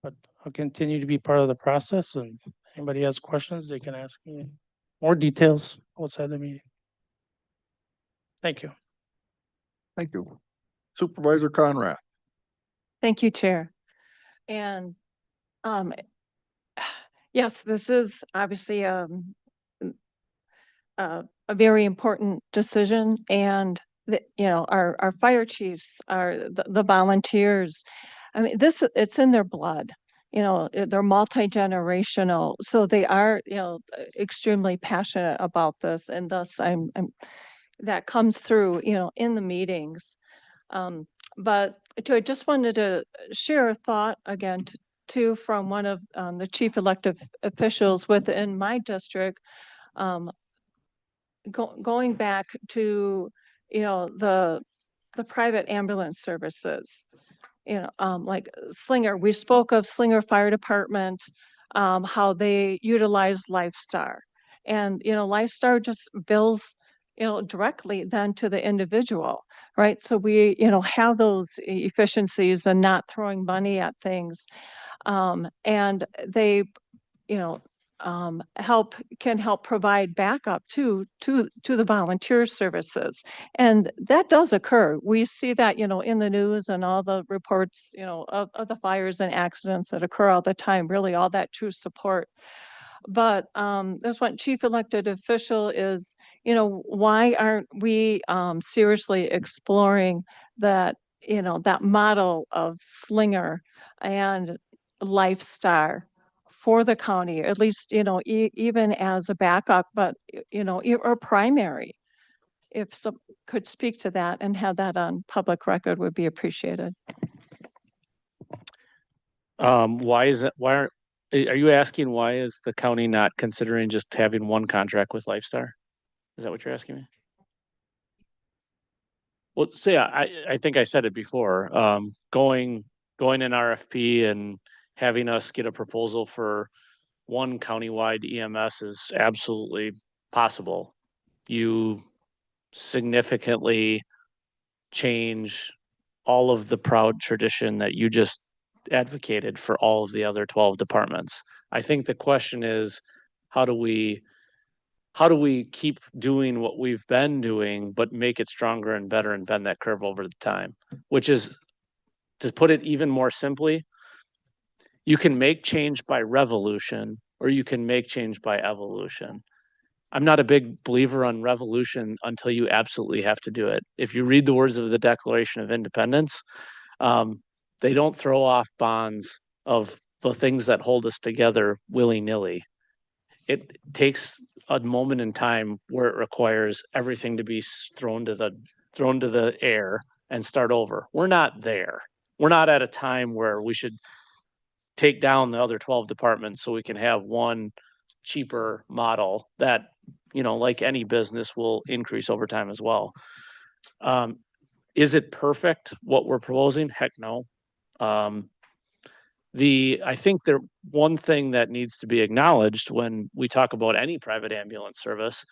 But I'll continue to be part of the process, and anybody has questions, they can ask me more details outside the meeting. Thank you. Thank you. Supervisor Conrad. Thank you, Chair. And yes, this is obviously a very important decision, and our fire chiefs, the volunteers, I mean, it's in their blood. They're multi-generational, so they are, extremely passionate about this, and thus that comes through, in the meetings. But I just wanted to share a thought again too from one of the chief elected officials within my district. Going back to, the private ambulance services, like Slinger, we spoke of Slinger Fire Department, how they utilize Lifestar. And, Lifestar just bills, directly then to the individual, right? So we, have those efficiencies and not throwing money at things. And they, you know, can help provide backup to the volunteer services. And that does occur. We see that, in the news and all the reports, of the fires and accidents that occur all the time, really all that true support. But this one chief elected official is, why aren't we seriously exploring that, that model of Slinger and Lifestar for the county, at least, even as a backup, but, or primary. If some could speak to that and have that on public record would be appreciated. Why is it, are you asking why is the county not considering just having one contract with Lifestar? Is that what you're asking me? Well, so yeah, I think I said it before, going an RFP and having us get a proposal for one countywide EMS is absolutely possible. You significantly change all of the proud tradition that you just advocated for all of the other 12 departments. I think the question is, how do we keep doing what we've been doing, but make it stronger and better and bend that curve over the time? Which is, to put it even more simply, you can make change by revolution or you can make change by evolution. I'm not a big believer on revolution until you absolutely have to do it. If you read the words of the Declaration of Independence, they don't throw off bonds of the things that hold us together willy-nilly. It takes a moment in time where it requires everything to be thrown to the air and start over. We're not there. We're not at a time where we should take down the other 12 departments so we can have one cheaper model that, like any business, will increase over time as well. Is it perfect what we're proposing? Heck no. I think the one thing that needs to be acknowledged when we talk about any private ambulance service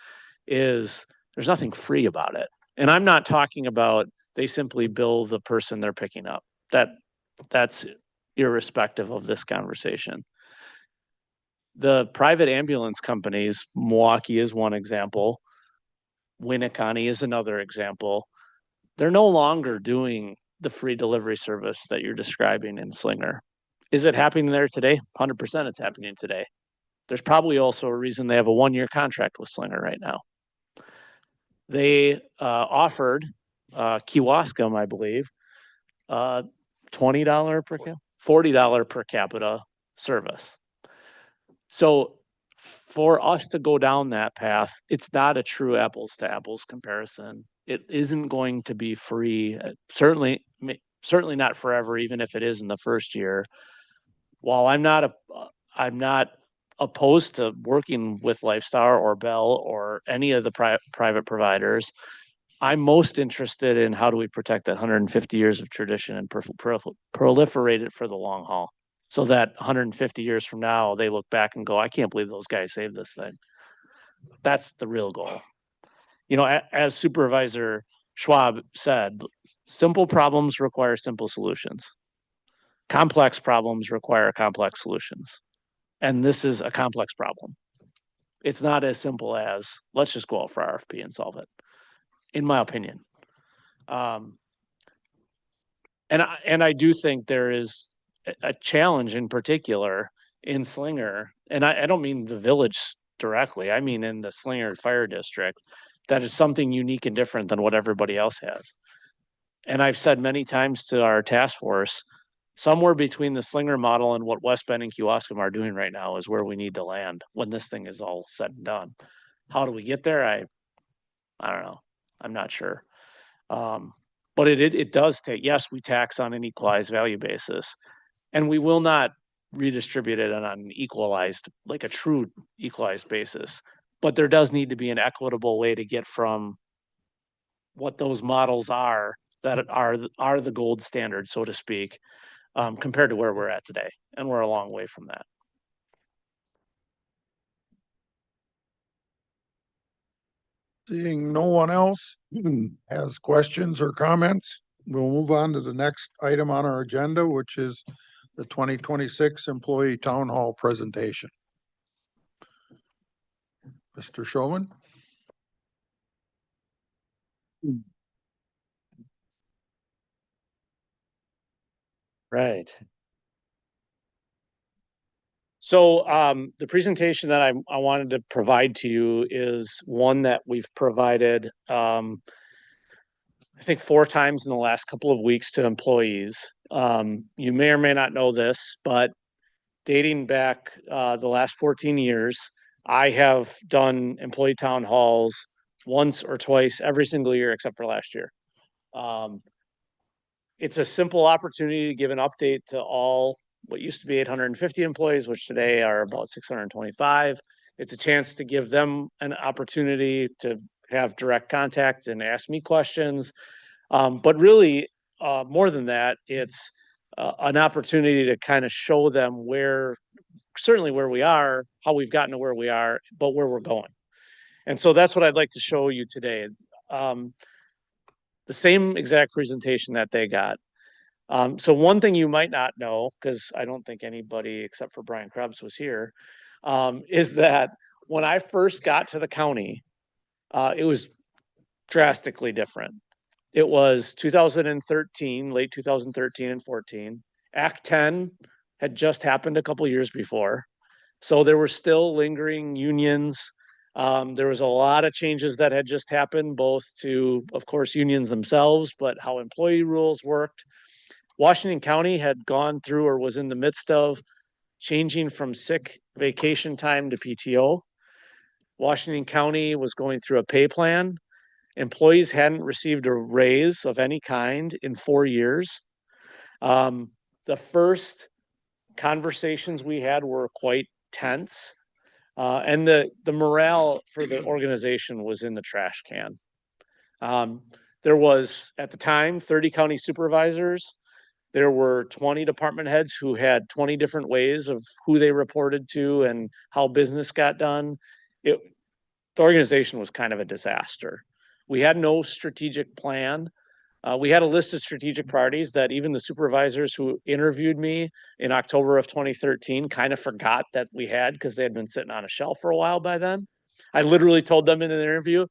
is there's nothing free about it. And I'm not talking about they simply bill the person they're picking up. That's irrespective of this conversation. The private ambulance companies, Milwaukee is one example, Winneconne is another example. They're no longer doing the free delivery service that you're describing in Slinger. Is it happening there today? 100% it's happening today. There's probably also a reason they have a 1-year contract with Slinger right now. They offered Kewaskum, I believe, $20 per capita, $40 per capita service. So for us to go down that path, it's not a true apples to apples comparison. It isn't going to be free, certainly not forever, even if it is in the first year. While I'm not opposed to working with Lifestar or Bell or any of the private providers, I'm most interested in how do we protect that 150 years of tradition and proliferate it for the long haul, so that 150 years from now, they look back and go, I can't believe those guys saved this thing. That's the real goal. As Supervisor Schwab said, simple problems require simple solutions. Complex problems require complex solutions. And this is a complex problem. It's not as simple as, let's just go out for RFP and solve it, in my opinion. And I do think there is a challenge in particular in Slinger, and I don't mean the village directly, I mean in the Slinger Fire District, that is something unique and different than what everybody else has. And I've said many times to our task force, somewhere between the Slinger model and what West Bend and Kewaskum are doing right now is where we need to land when this thing is all said and done. How do we get there? I don't know. I'm not sure. But it does take, yes, we tax on an equalized value basis, and we will not redistribute it on an equalized, like a true equalized basis. But there does need to be an equitable way to get from what those models are that are the gold standard, so to speak, compared to where we're at today. And we're a long way from that. Seeing no one else has questions or comments, we'll move on to the next item on our agenda, which is the 2026 Employee Town Hall presentation. Mr. Showman? Right. So the presentation that I wanted to provide to you is one that we've provided, I think 4 times in the last couple of weeks to employees. You may or may not know this, but dating back the last 14 years, I have done employee town halls once or twice every single year except for last year. It's a simple opportunity to give an update to all what used to be 850 employees, which today are about 625. It's a chance to give them an opportunity to have direct contact and ask me questions. But really, more than that, it's an opportunity to kind of show them certainly where we are, how we've gotten to where we are, but where we're going. And so that's what I'd like to show you today. The same exact presentation that they got. So one thing you might not know, because I don't think anybody except for Brian Krebs was here, is that when I first got to the county, it was drastically different. It was 2013, late 2013 and 14. Act 10 had just happened a couple years before. So there were still lingering unions. There was a lot of changes that had just happened, both to, of course, unions themselves, but how employee rules worked. Washington County had gone through or was in the midst of changing from sick vacation time to PTO. Washington County was going through a pay plan. Employees hadn't received a raise of any kind in 4 years. The first conversations we had were quite tense. And the morale for the organization was in the trash can. There was, at the time, 30 county supervisors. There were 20 department heads who had 20 different ways of who they reported to and how business got done. The organization was kind of a disaster. We had no strategic plan. We had a list of strategic priorities that even the supervisors who interviewed me in October of 2013 kind of forgot that we had because they had been sitting on a shelf for a while by then. I literally told them in an interview,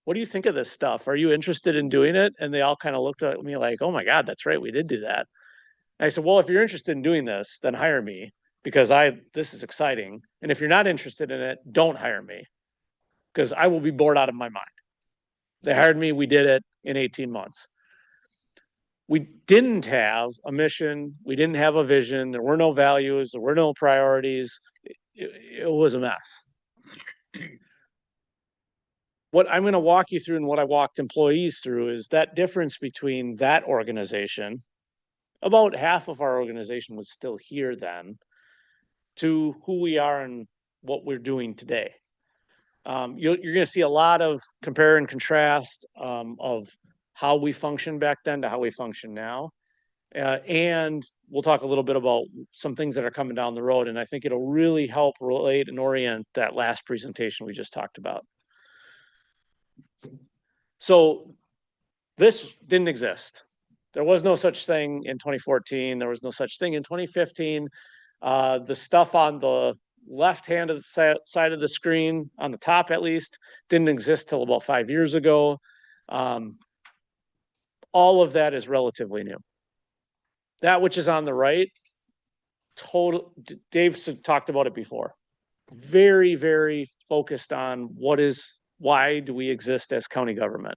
what do you think of this stuff? Are you interested in doing it? And they all kind of looked at me like, oh my God, that's right, we did do that. And I said, well, if you're interested in doing this, then hire me because this is exciting. And if you're not interested in it, don't hire me because I will be bored out of my mind. They hired me, we did it in 18 months. We didn't have a mission, we didn't have a vision, there were no values, there were no priorities. It was a mess. What I'm going to walk you through and what I walked employees through is that difference between that organization, about half of our organization was still here then, to who we are and what we're doing today. You're going to see a lot of compare and contrast of how we functioned back then to how we function now. And we'll talk a little bit about some things that are coming down the road. And I think it'll really help relate and orient that last presentation we just talked about. So this didn't exist. There was no such thing in 2014. There was no such thing in 2015. The stuff on the left hand of the side of the screen, on the top at least, didn't exist till about 5 years ago. All of that is relatively new. That which is on the right, Dave talked about it before. Very, very focused on why do we exist as county government?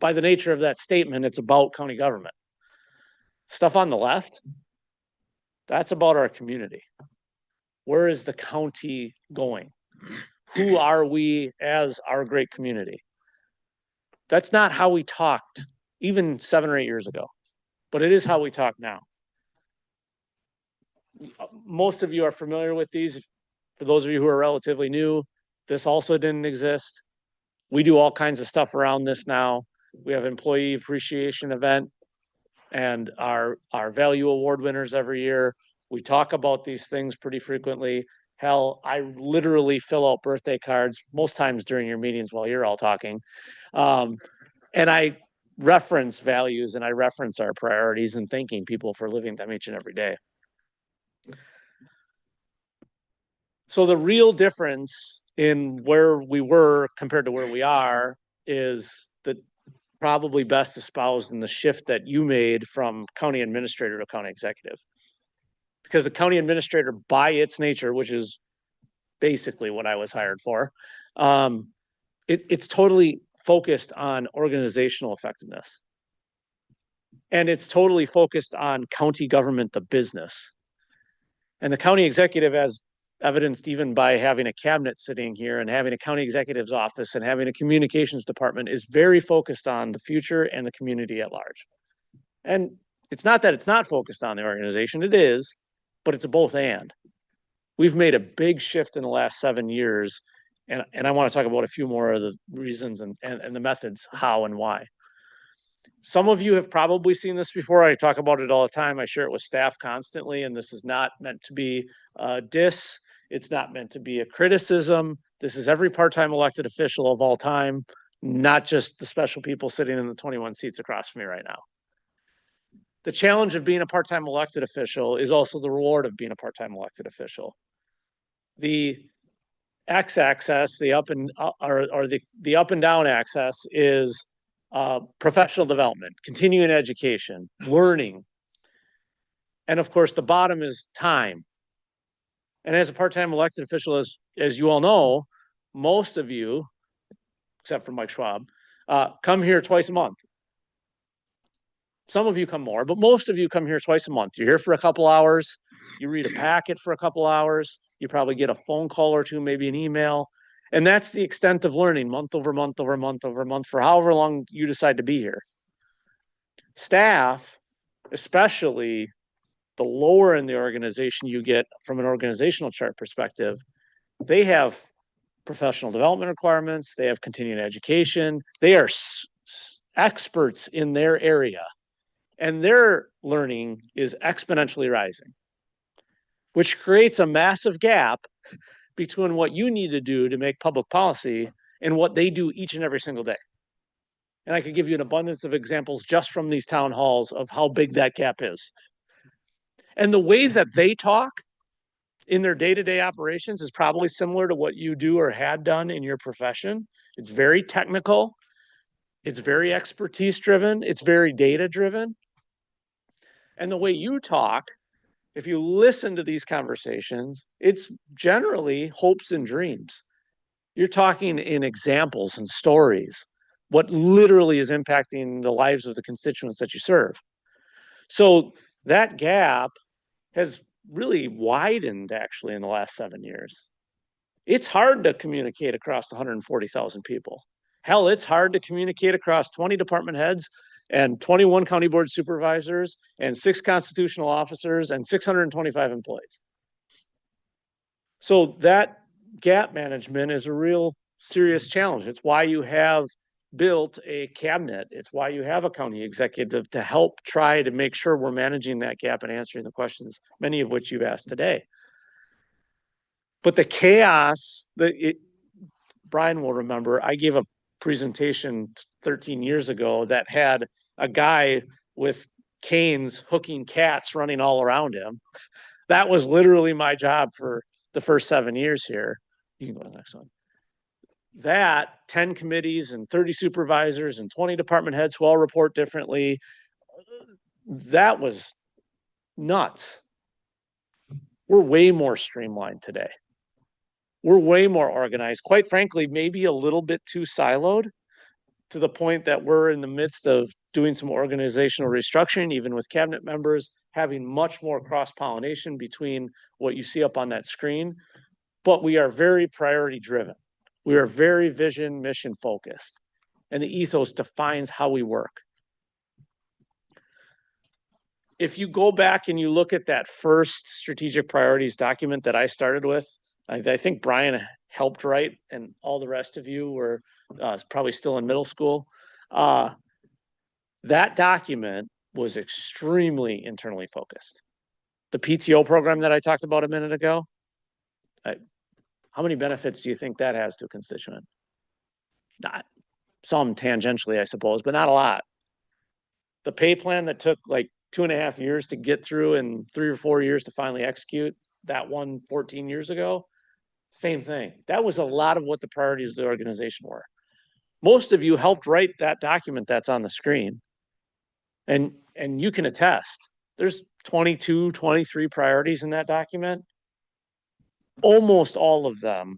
By the nature of that statement, it's about county government. Stuff on the left, that's about our community. Where is the county going? Who are we as our great community? That's not how we talked even 7 or 8 years ago, but it is how we talk now. Most of you are familiar with these. For those of you who are relatively new, this also didn't exist. We do all kinds of stuff around this now. We have employee appreciation event and our value award winners every year. We talk about these things pretty frequently. Hell, I literally fill out birthday cards most times during your meetings while you're all talking. And I reference values and I reference our priorities and thanking people for living them each and every day. So the real difference in where we were compared to where we are is that probably best espoused in the shift that you made from county administrator to county executive. Because the county administrator, by its nature, which is basically what I was hired for, it's totally focused on organizational effectiveness. And it's totally focused on county government, the business. And the county executive, as evidenced even by having a cabinet sitting here and having a county executive's office and having a communications department, is very focused on the future and the community at large. And it's not that it's not focused on the organization, it is, but it's a both and. We've made a big shift in the last 7 years, and I want to talk about a few more of the reasons and the methods, how and why. Some of you have probably seen this before. I talk about it all the time. I share it with staff constantly, and this is not meant to be a diss. It's not meant to be a criticism. This is every part-time elected official of all time, not just the special people sitting in the 21 seats across from me right now. The challenge of being a part-time elected official is also the reward of being a part-time elected official. The x-axis, the up and or the up and down axis is professional development, continuing education, learning. And of course, the bottom is time. And as a part-time elected official, as you all know, most of you, except for Mike Schwab, come here twice a month. Some of you come more, but most of you come here twice a month. You're here for a couple hours. You read a packet for a couple hours. You probably get a phone call or two, maybe an email. And that's the extent of learning month over month over month over month for however long you decide to be here. Staff, especially the lower in the organization you get from an organizational chart perspective, they have professional development requirements. They have continuing education. They are experts in their area. And their learning is exponentially rising, which creates a massive gap between what you need to do to make public policy and what they do each and every single day. And I could give you an abundance of examples just from these town halls of how big that gap is. And the way that they talk in their day-to-day operations is probably similar to what you do or had done in your profession. It's very technical. It's very expertise driven. It's very data driven. And the way you talk, if you listen to these conversations, it's generally hopes and dreams. You're talking in examples and stories, what literally is impacting the lives of the constituents that you serve. So that gap has really widened actually in the last 7 years. It's hard to communicate across 140,000 people. Hell, it's hard to communicate across 20 department heads and 21 county board supervisors and 6 constitutional officers and 625 employees. So that gap management is a real serious challenge. It's why you have built a cabinet. It's why you have a county executive to help try to make sure we're managing that gap and answering the questions, many of which you've asked today. But the chaos, Brian will remember, I gave a presentation 13 years ago that had a guy with canes hooking cats running all around him. That was literally my job for the first 7 years here. You can go to the next one. That 10 committees and 30 supervisors and 20 department heads who all report differently, that was nuts. We're way more streamlined today. We're way more organized. Quite frankly, maybe a little bit too siloed to the point that we're in the midst of doing some organizational restructuring, even with cabinet members, having much more cross-pollination between what you see up on that screen. But we are very priority driven. We are very vision, mission focused. And the ethos defines how we work. If you go back and you look at that first strategic priorities document that I started with, I think Brian helped write, and all the rest of you were probably still in middle school. That document was extremely internally focused. The PTO program that I talked about a minute ago, how many benefits do you think that has to a constituent? Not some tangentially, I suppose, but not a lot. The pay plan that took like 2.5 years to get through and 3 or 4 years to finally execute, that one 14 years ago, same thing. That was a lot of what the priorities of the organization were. Most of you helped write that document that's on the screen. And you can attest, there's 22, 23 priorities in that document. Almost all of them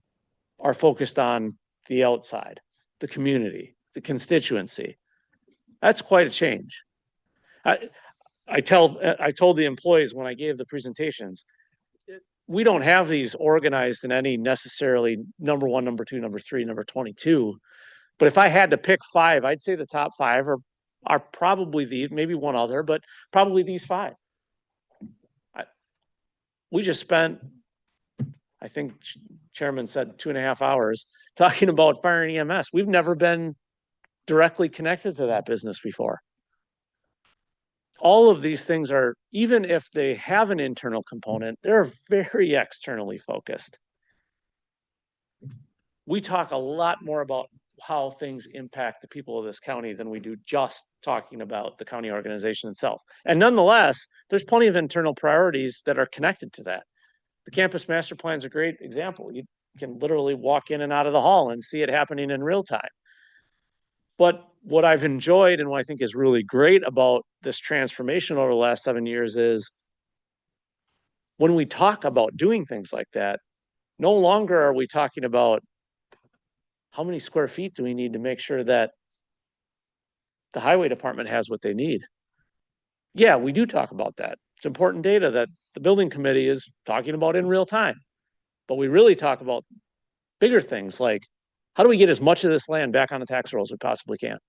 are focused on the outside, the community, the constituency. That's quite a change. I told the employees when I gave the presentations, we don't have these organized in any necessarily number 1, number 2, number 3, number 22. But if I had to pick 5, I'd say the top 5 are probably maybe one other, but probably these 5. We just spent, I think Chairman said 2.5 hours talking about fire and EMS. We've never been directly connected to that business before. All of these things are, even if they have an internal component, they're very externally focused. We talk a lot more about how things impact the people of this county than we do just talking about the county organization itself. And nonetheless, there's plenty of internal priorities that are connected to that. The campus master plan is a great example. You can literally walk in and out of the hall and see it happening in real time. But what I've enjoyed and what I think is really great about this transformation over the last 7 years is when we talk about doing things like that, no longer are we talking about how many square feet do we need to make sure that the highway department has what they need. Yeah, we do talk about that. It's important data that the building committee is talking about in real time. But we really talk about bigger things like, how do we get as much of this land back on the tax rolls as we possibly can?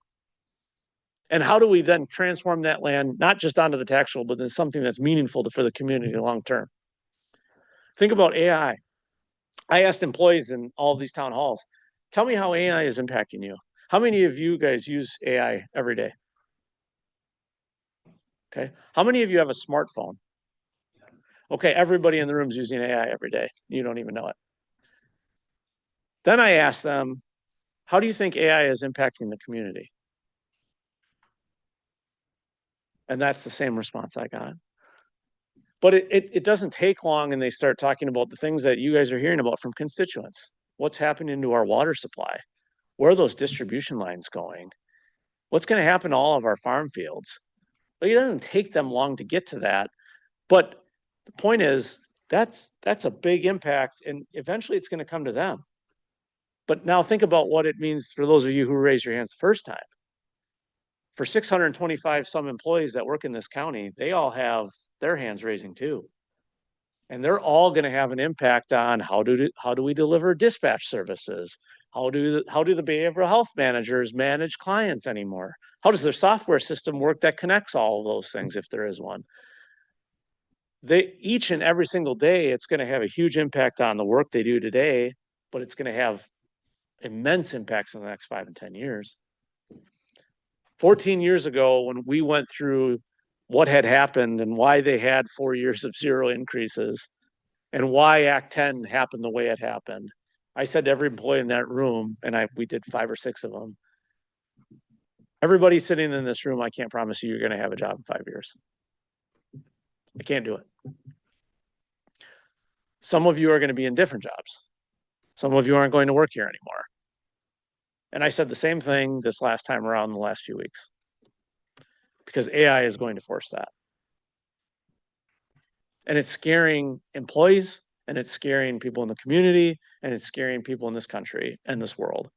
And how do we then transform that land, not just onto the tax roll, but then something that's meaningful for the community long term? Think about AI. I asked employees in all of these town halls, tell me how AI is impacting you. How many of you guys use AI every day? Okay. How many of you have a smartphone? Okay, everybody in the room is using AI every day. You don't even know it. Then I asked them, how do you think AI is impacting the community? And that's the same response I got. But it doesn't take long and they start talking about the things that you guys are hearing about from constituents. What's happening to our water supply? Where are those distribution lines going? What's going to happen to all of our farm fields? But it doesn't take them long to get to that. But the point is, that's a big impact, and eventually it's going to come to them. But now think about what it means for those of you who raised your hands the first time. For 625 some employees that work in this county, they all have their hands raising too. And they're all going to have an impact on how do we deliver dispatch services? How do the behavioral health managers manage clients anymore? How does their software system work that connects all of those things if there is one? Each and every single day, it's going to have a huge impact on the work they do today, but it's going to have immense impacts in the next 5 and 10 years. 14 years ago, when we went through what had happened and why they had 4 years of zero increases and why Act 10 happened the way it happened, I said to every employee in that room, and we did 5 or 6 of them, everybody sitting in this room, I can't promise you're going to have a job in 5 years. I can't do it. Some of you are going to be in different jobs. Some of you aren't going to work here anymore. And I said the same thing this last time around in the last few weeks, because AI is going to force that. And it's scaring employees, and it's scaring people in the community, and it's scaring people in this country and this world.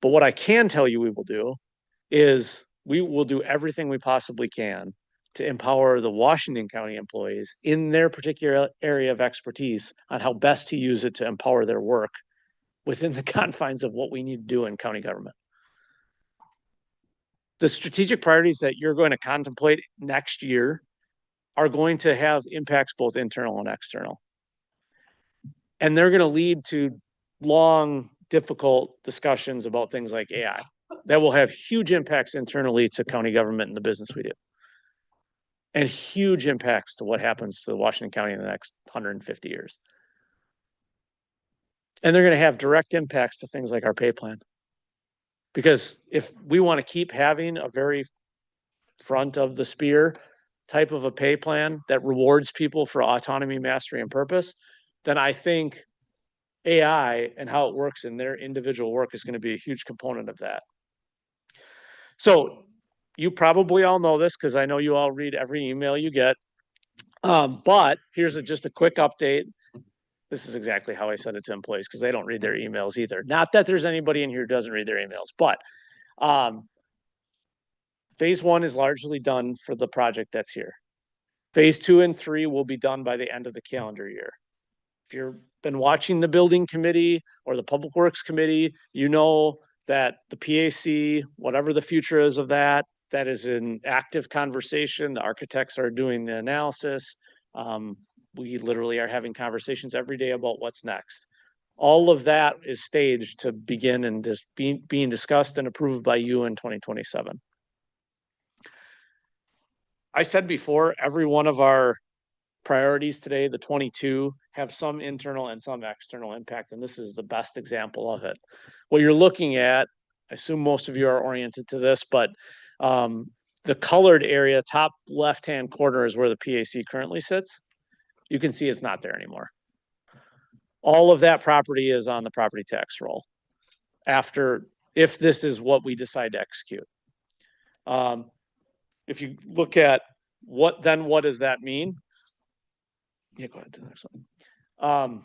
But what I can tell you we will do is we will do everything we possibly can to empower the Washington County employees in their particular area of expertise on how best to use it to empower their work within the confines of what we need to do in county government. The strategic priorities that you're going to contemplate next year are going to have impacts both internal and external. And they're going to lead to long, difficult discussions about things like AI that will have huge impacts internally to county government and the business we do. And huge impacts to what happens to Washington County in the next 150 years. And they're going to have direct impacts to things like our pay plan. Because if we want to keep having a very front of the spear type of a pay plan that rewards people for autonomy, mastery, and purpose, then I think AI and how it works in their individual work is going to be a huge component of that. So you probably all know this because I know you all read every email you get. But here's just a quick update. This is exactly how I send it to employees because they don't read their emails either. Not that there's anybody in here who doesn't read their emails, but phase 1 is largely done for the project that's here. Phase 2 and 3 will be done by the end of the calendar year. If you've been watching the building committee or the public works committee, you know that the PAC, whatever the future is of that, that is in active conversation. The architects are doing the analysis. We literally are having conversations every day about what's next. All of that is staged to begin and just being discussed and approved by you in 2027. I said before, every one of our priorities today, the 22, have some internal and some external impact, and this is the best example of it. What you're looking at, I assume most of you are oriented to this, but the colored area, top left-hand corner, is where the PAC currently sits. You can see it's not there anymore. All of that property is on the property tax roll if this is what we decide to execute. If you look at what does that mean? Yeah, go ahead to the next one.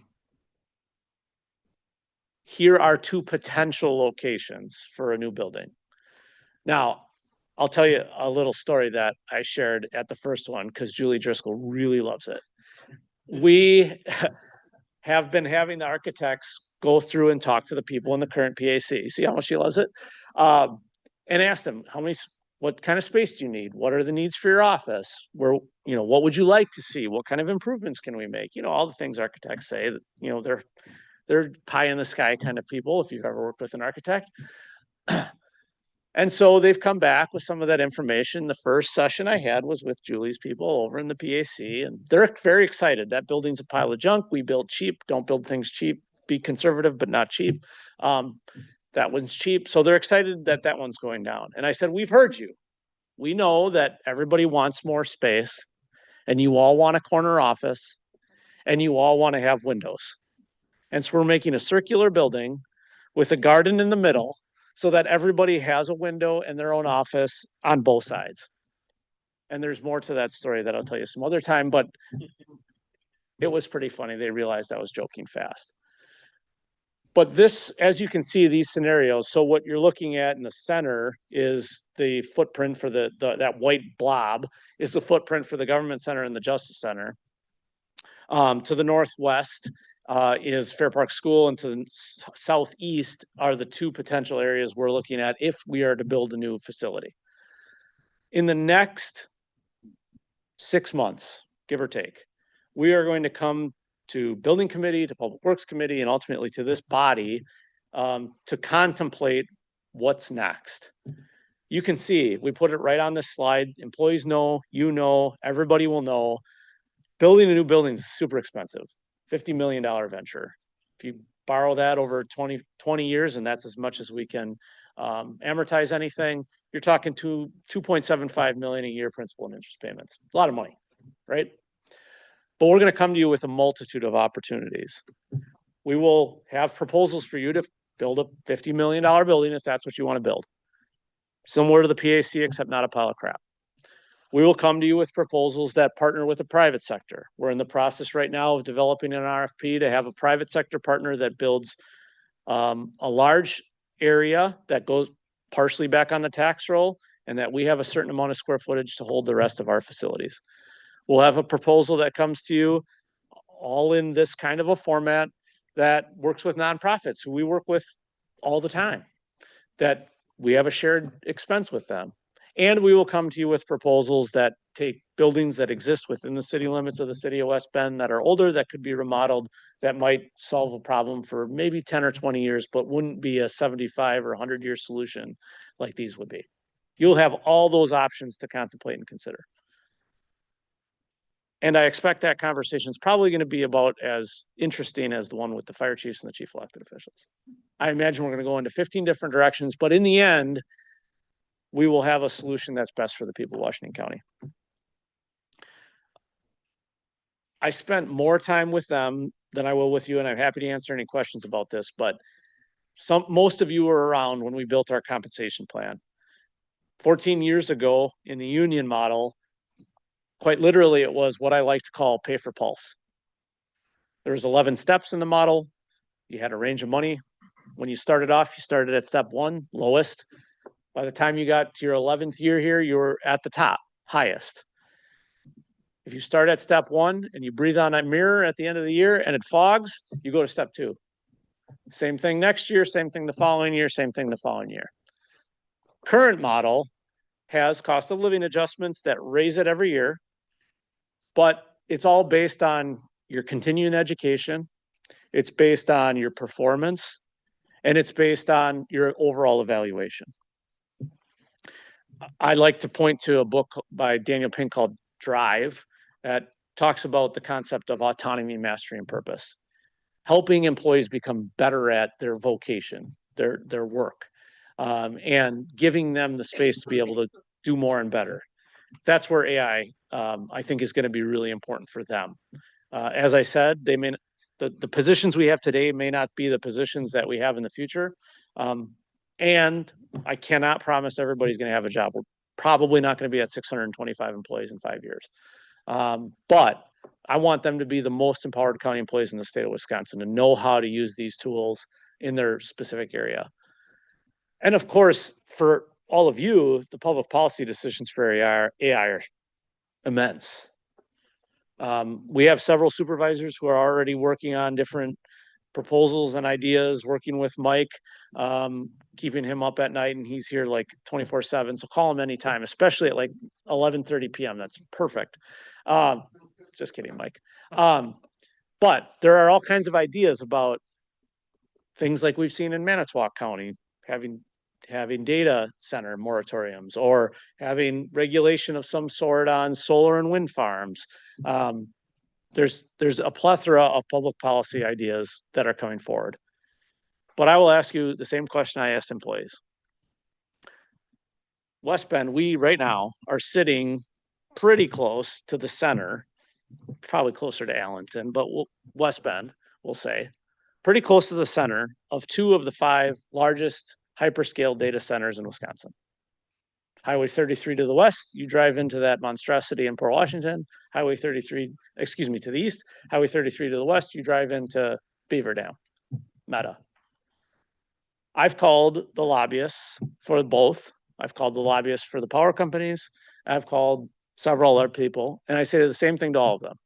Here are 2 potential locations for a new building. Now, I'll tell you a little story that I shared at the first one because Julie Driscoll really loves it. We have been having the architects go through and talk to the people in the current PAC. See how much she loves it? And ask them, what kind of space do you need? What are the needs for your office? What would you like to see? What kind of improvements can we make? All the things architects say that, they're pie in the sky kind of people, if you've ever worked with an architect. And so they've come back with some of that information. The first session I had was with Julie's people over in the PAC, and they're very excited. That building's a pile of junk. We build cheap. Don't build things cheap. Be conservative, but not cheap. That one's cheap. So they're excited that that one's going down. And I said, we've heard you. We know that everybody wants more space, and you all want a corner office, and you all want to have windows. And so we're making a circular building with a garden in the middle so that everybody has a window in their own office on both sides. And there's more to that story that I'll tell you some other time, but it was pretty funny. They realized I was joking fast. But this, as you can see, these scenarios, so what you're looking at in the center is the footprint for that white blob is the footprint for the government center and the justice center. To the northwest is Fair Park School, and to the southeast are the 2 potential areas we're looking at if we are to build a new facility. In the next 6 months, give or take, we are going to come to Building Committee, to Public Works Committee, and ultimately to this body to contemplate what's next. You can see, we put it right on this slide. Employees know, everybody will know. Building a new building is super expensive, $50 million venture. If you borrow that over 20 years, and that's as much as we can amortize anything, you're talking $2.75 million a year principal and interest payments. A lot of money, right? But we're going to come to you with a multitude of opportunities. We will have proposals for you to build a $50 million building if that's what you want to build. Similar to the PAC, except not a pile of crap. We will come to you with proposals that partner with the private sector. We're in the process right now of developing an RFP to have a private sector partner that builds a large area that goes partially back on the tax roll, and that we have a certain amount of square footage to hold the rest of our facilities. We'll have a proposal that comes to you all in this kind of a format that works with nonprofits who we work with all the time, that we have a shared expense with them. And we will come to you with proposals that take buildings that exist within the city limits of the city of West Bend that are older, that could be remodeled, that might solve a problem for maybe 10 or 20 years, but wouldn't be a 75 or 100-year solution like these would be. You'll have all those options to contemplate and consider. And I expect that conversation is probably going to be about as interesting as the one with the fire chiefs and the chief elected officials. I imagine we're going to go into 15 different directions, but in the end, we will have a solution that's best for the people of Washington County. I spent more time with them than I will with you, and I'm happy to answer any questions about this, but most of you were around when we built our compensation plan. 14 years ago in the union model, quite literally, it was what I like to call pay for pulse. There was 11 steps in the model. You had a range of money. When you started off, you started at step 1, lowest. By the time you got to your 11th year here, you were at the top, highest. If you start at step 1 and you breathe on that mirror at the end of the year and it fogs, you go to step 2. Same thing next year, same thing the following year, same thing the following year. Current model has cost of living adjustments that raise it every year, but it's all based on your continuing education. It's based on your performance, and it's based on your overall evaluation. I like to point to a book by Daniel Pink called Drive that talks about the concept of autonomy, mastery, and purpose, helping employees become better at their vocation, their work, and giving them the space to be able to do more and better. That's where AI, I think, is going to be really important for them. As I said, the positions we have today may not be the positions that we have in the future. And I cannot promise everybody's going to have a job. We're probably not going to be at 625 employees in 5 years. But I want them to be the most empowered county employees in the state of Wisconsin, to know how to use these tools in their specific area. And of course, for all of you, the public policy decisions for AI are immense. We have several supervisors who are already working on different proposals and ideas, working with Mike, keeping him up at night, and he's here like 24/7. So call him anytime, especially at like 11:30 p.m. That's perfect. Just kidding, Mike. But there are all kinds of ideas about things like we've seen in Manitowoc County, having data center moratoriums, or having regulation of some sort on solar and wind farms. There's a plethora of public policy ideas that are coming forward. But I will ask you the same question I asked employees. West Bend, we right now are sitting pretty close to the center, probably closer to Allenton, but West Bend, we'll say, pretty close to the center of 2 of the 5 largest hyperscale data centers in Wisconsin. Highway 33 to the west, you drive into that monstrosity in Port Washington. Highway 33, excuse me, to the east. Highway 33 to the west, you drive into Beaver Dam, Meta. I've called the lobbyists for both. I've called the lobbyists for the power companies. I've called several other people, and I say the same thing to all of them.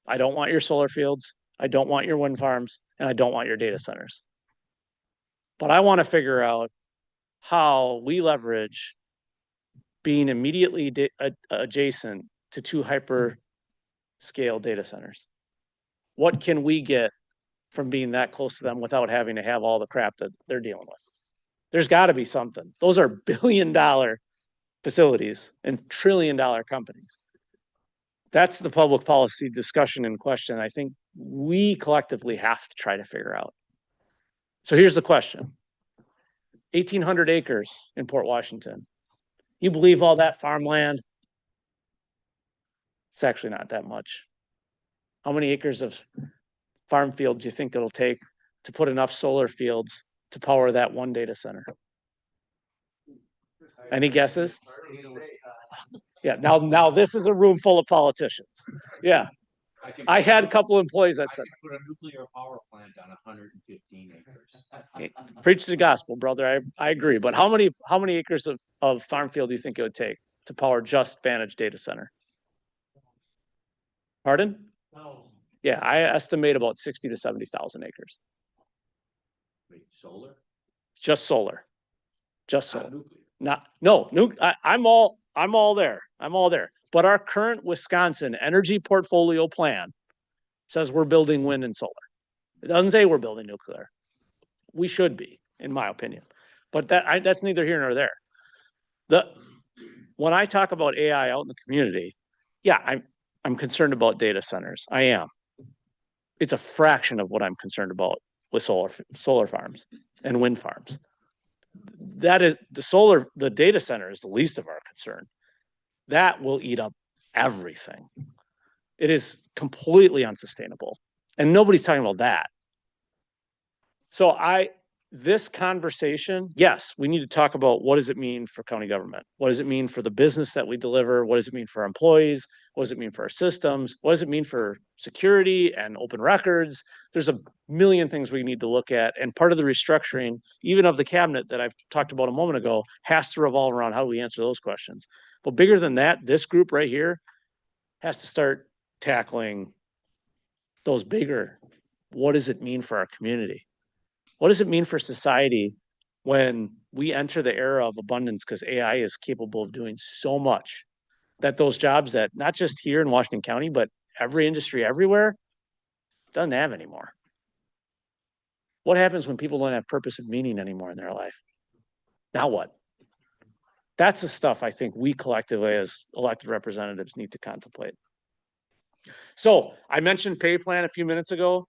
I don't want your solar fields. I don't want your wind farms, and I don't want your data centers. But I want to figure out how we leverage being immediately adjacent to 2 hyperscale data centers. What can we get from being that close to them without having to have all the crap that they're dealing with? There's got to be something. Those are billion-dollar facilities and trillion-dollar companies. That's the public policy discussion and question I think we collectively have to try to figure out. So here's the question. 1,800 acres in Port Washington. You believe all that farmland? It's actually not that much. How many acres of farm fields do you think it'll take to put enough solar fields to power that one data center? Any guesses? Yeah, now this is a room full of politicians. Yeah. I had a couple employees that said, Put a nuclear power plant on 115 acres. preach the gospel, brother. I agree. But how many acres of farm field do you think it would take to power just Vantage data center? Pardon? Yeah, I estimate about 60 to 70,000 acres. Wait, solar? Just solar. Just Not solar. nuclear. I'm all there. I'm all there. But our current Wisconsin energy portfolio plan says we're building wind and solar. It doesn't say we're building nuclear. We should be, in my opinion. But that's neither here nor there. When I talk about AI out in the community, yeah, I'm concerned about data centers. I am. It's a fraction of what I'm concerned about with solar farms and wind farms. That is the data center is the least of our concern. That will eat up everything. It is completely unsustainable. And nobody's talking about that. So this conversation, yes, we need to talk about what does it mean for county government? What does it mean for the business that we deliver? What does it mean for our employees? What does it mean for our systems? What does it mean for security and open records? There's a million things we need to look at. And part of the restructuring, even of the cabinet that I've talked about a moment ago, has to revolve around how do we answer those questions. But bigger than that, this group right here has to start tackling those bigger, what does it mean for our community? What does it mean for society when we enter the era of abundance? Because AI is capable of doing so much that those jobs that not just here in Washington County, but every industry everywhere doesn't have anymore. What happens when people don't have purpose and meaning anymore in their life? Now what? That's the stuff I think we collectively as elected representatives need to contemplate. So I mentioned pay plan a few minutes ago.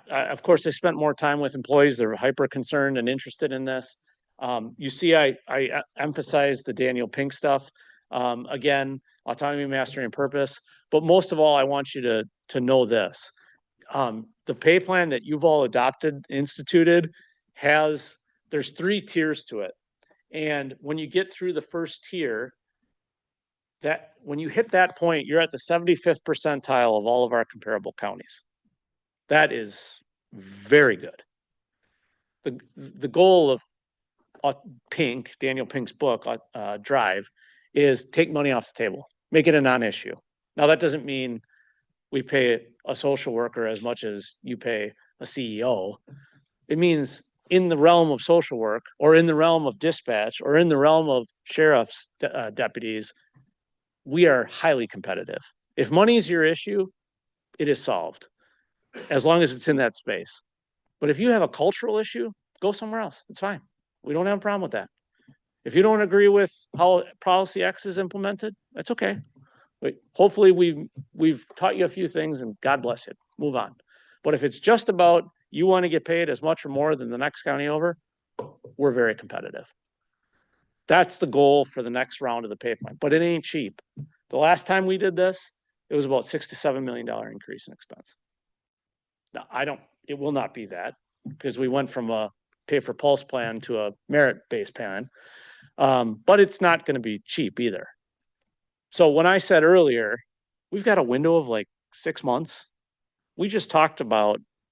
Of course, I spent more time with employees. They're hyper concerned and interested in this. You see, I emphasize the Daniel Pink stuff. Again, autonomy, mastery, and purpose. But most of all, I want you to know this. The pay plan that you've all instituted, there's 3 tiers to it. And when you get through the first tier, when you hit that point, you're at the 75th percentile of all of our comparable counties. That is very good. The goal of Daniel Pink's book, Drive, is take money off the table, make it a non-issue. Now, that doesn't mean we pay a social worker as much as you pay a CEO. It means in the realm of social work, or in the realm of dispatch, or in the realm of sheriff's deputies, we are highly competitive. If money is your issue, it is solved, as long as it's in that space. But if you have a cultural issue, go somewhere else. It's fine. We don't have a problem with that. If you don't agree with how policy X is implemented, that's okay. But hopefully we've taught you a few things, and God bless you. Move on. But if it's just about you want to get paid as much or more than the next county over, we're very competitive. That's the goal for the next round of the pay plan. But it ain't cheap. The last time we did this, it was about $6 to $7 million increase in expense. Now, it will not be that, because we went from a pay for pulse plan to a merit-based plan. But it's not going to be cheap either. So when I said earlier, we've got a window of like 6 months.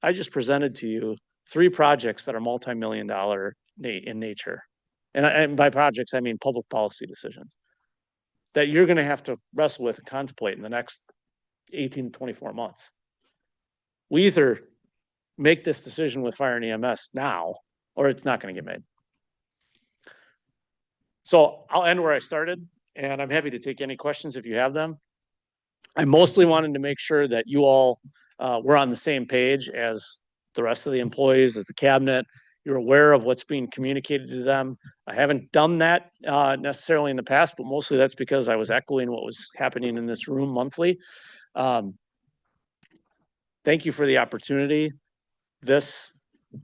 I just presented to you 3 projects that are multi-million-dollar in nature. And by projects, I mean public policy decisions that you're going to have to wrestle with and contemplate in the next 18 to 24 months. We either make this decision with fire and EMS now, or it's not going to get made. So I'll end where I started, and I'm happy to take any questions if you have them. I mostly wanted to make sure that you all were on the same page as the rest of the employees, as the cabinet. You're aware of what's being communicated to them. I haven't done that necessarily in the past, but mostly that's because I was echoing what was happening in this room monthly. Thank you for the opportunity. This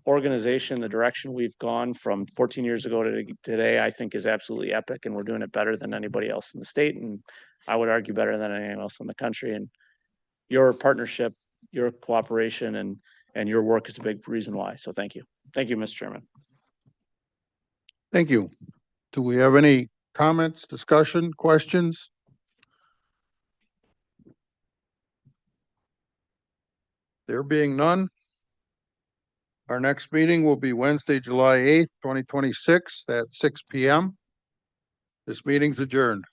organization, the direction we've gone from 14 years ago to today, I think is absolutely epic, and we're doing it better than anybody else in the state, and I would argue better than anyone else in the country. And your partnership, your cooperation, and your work is a big reason why. So thank you. Thank you, Mr. Chairman. Thank you. Do we have any comments, discussion, questions? There being none, our next meeting will be Wednesday, July 8th, 2026 at 6 p.m. This meeting's adjourned.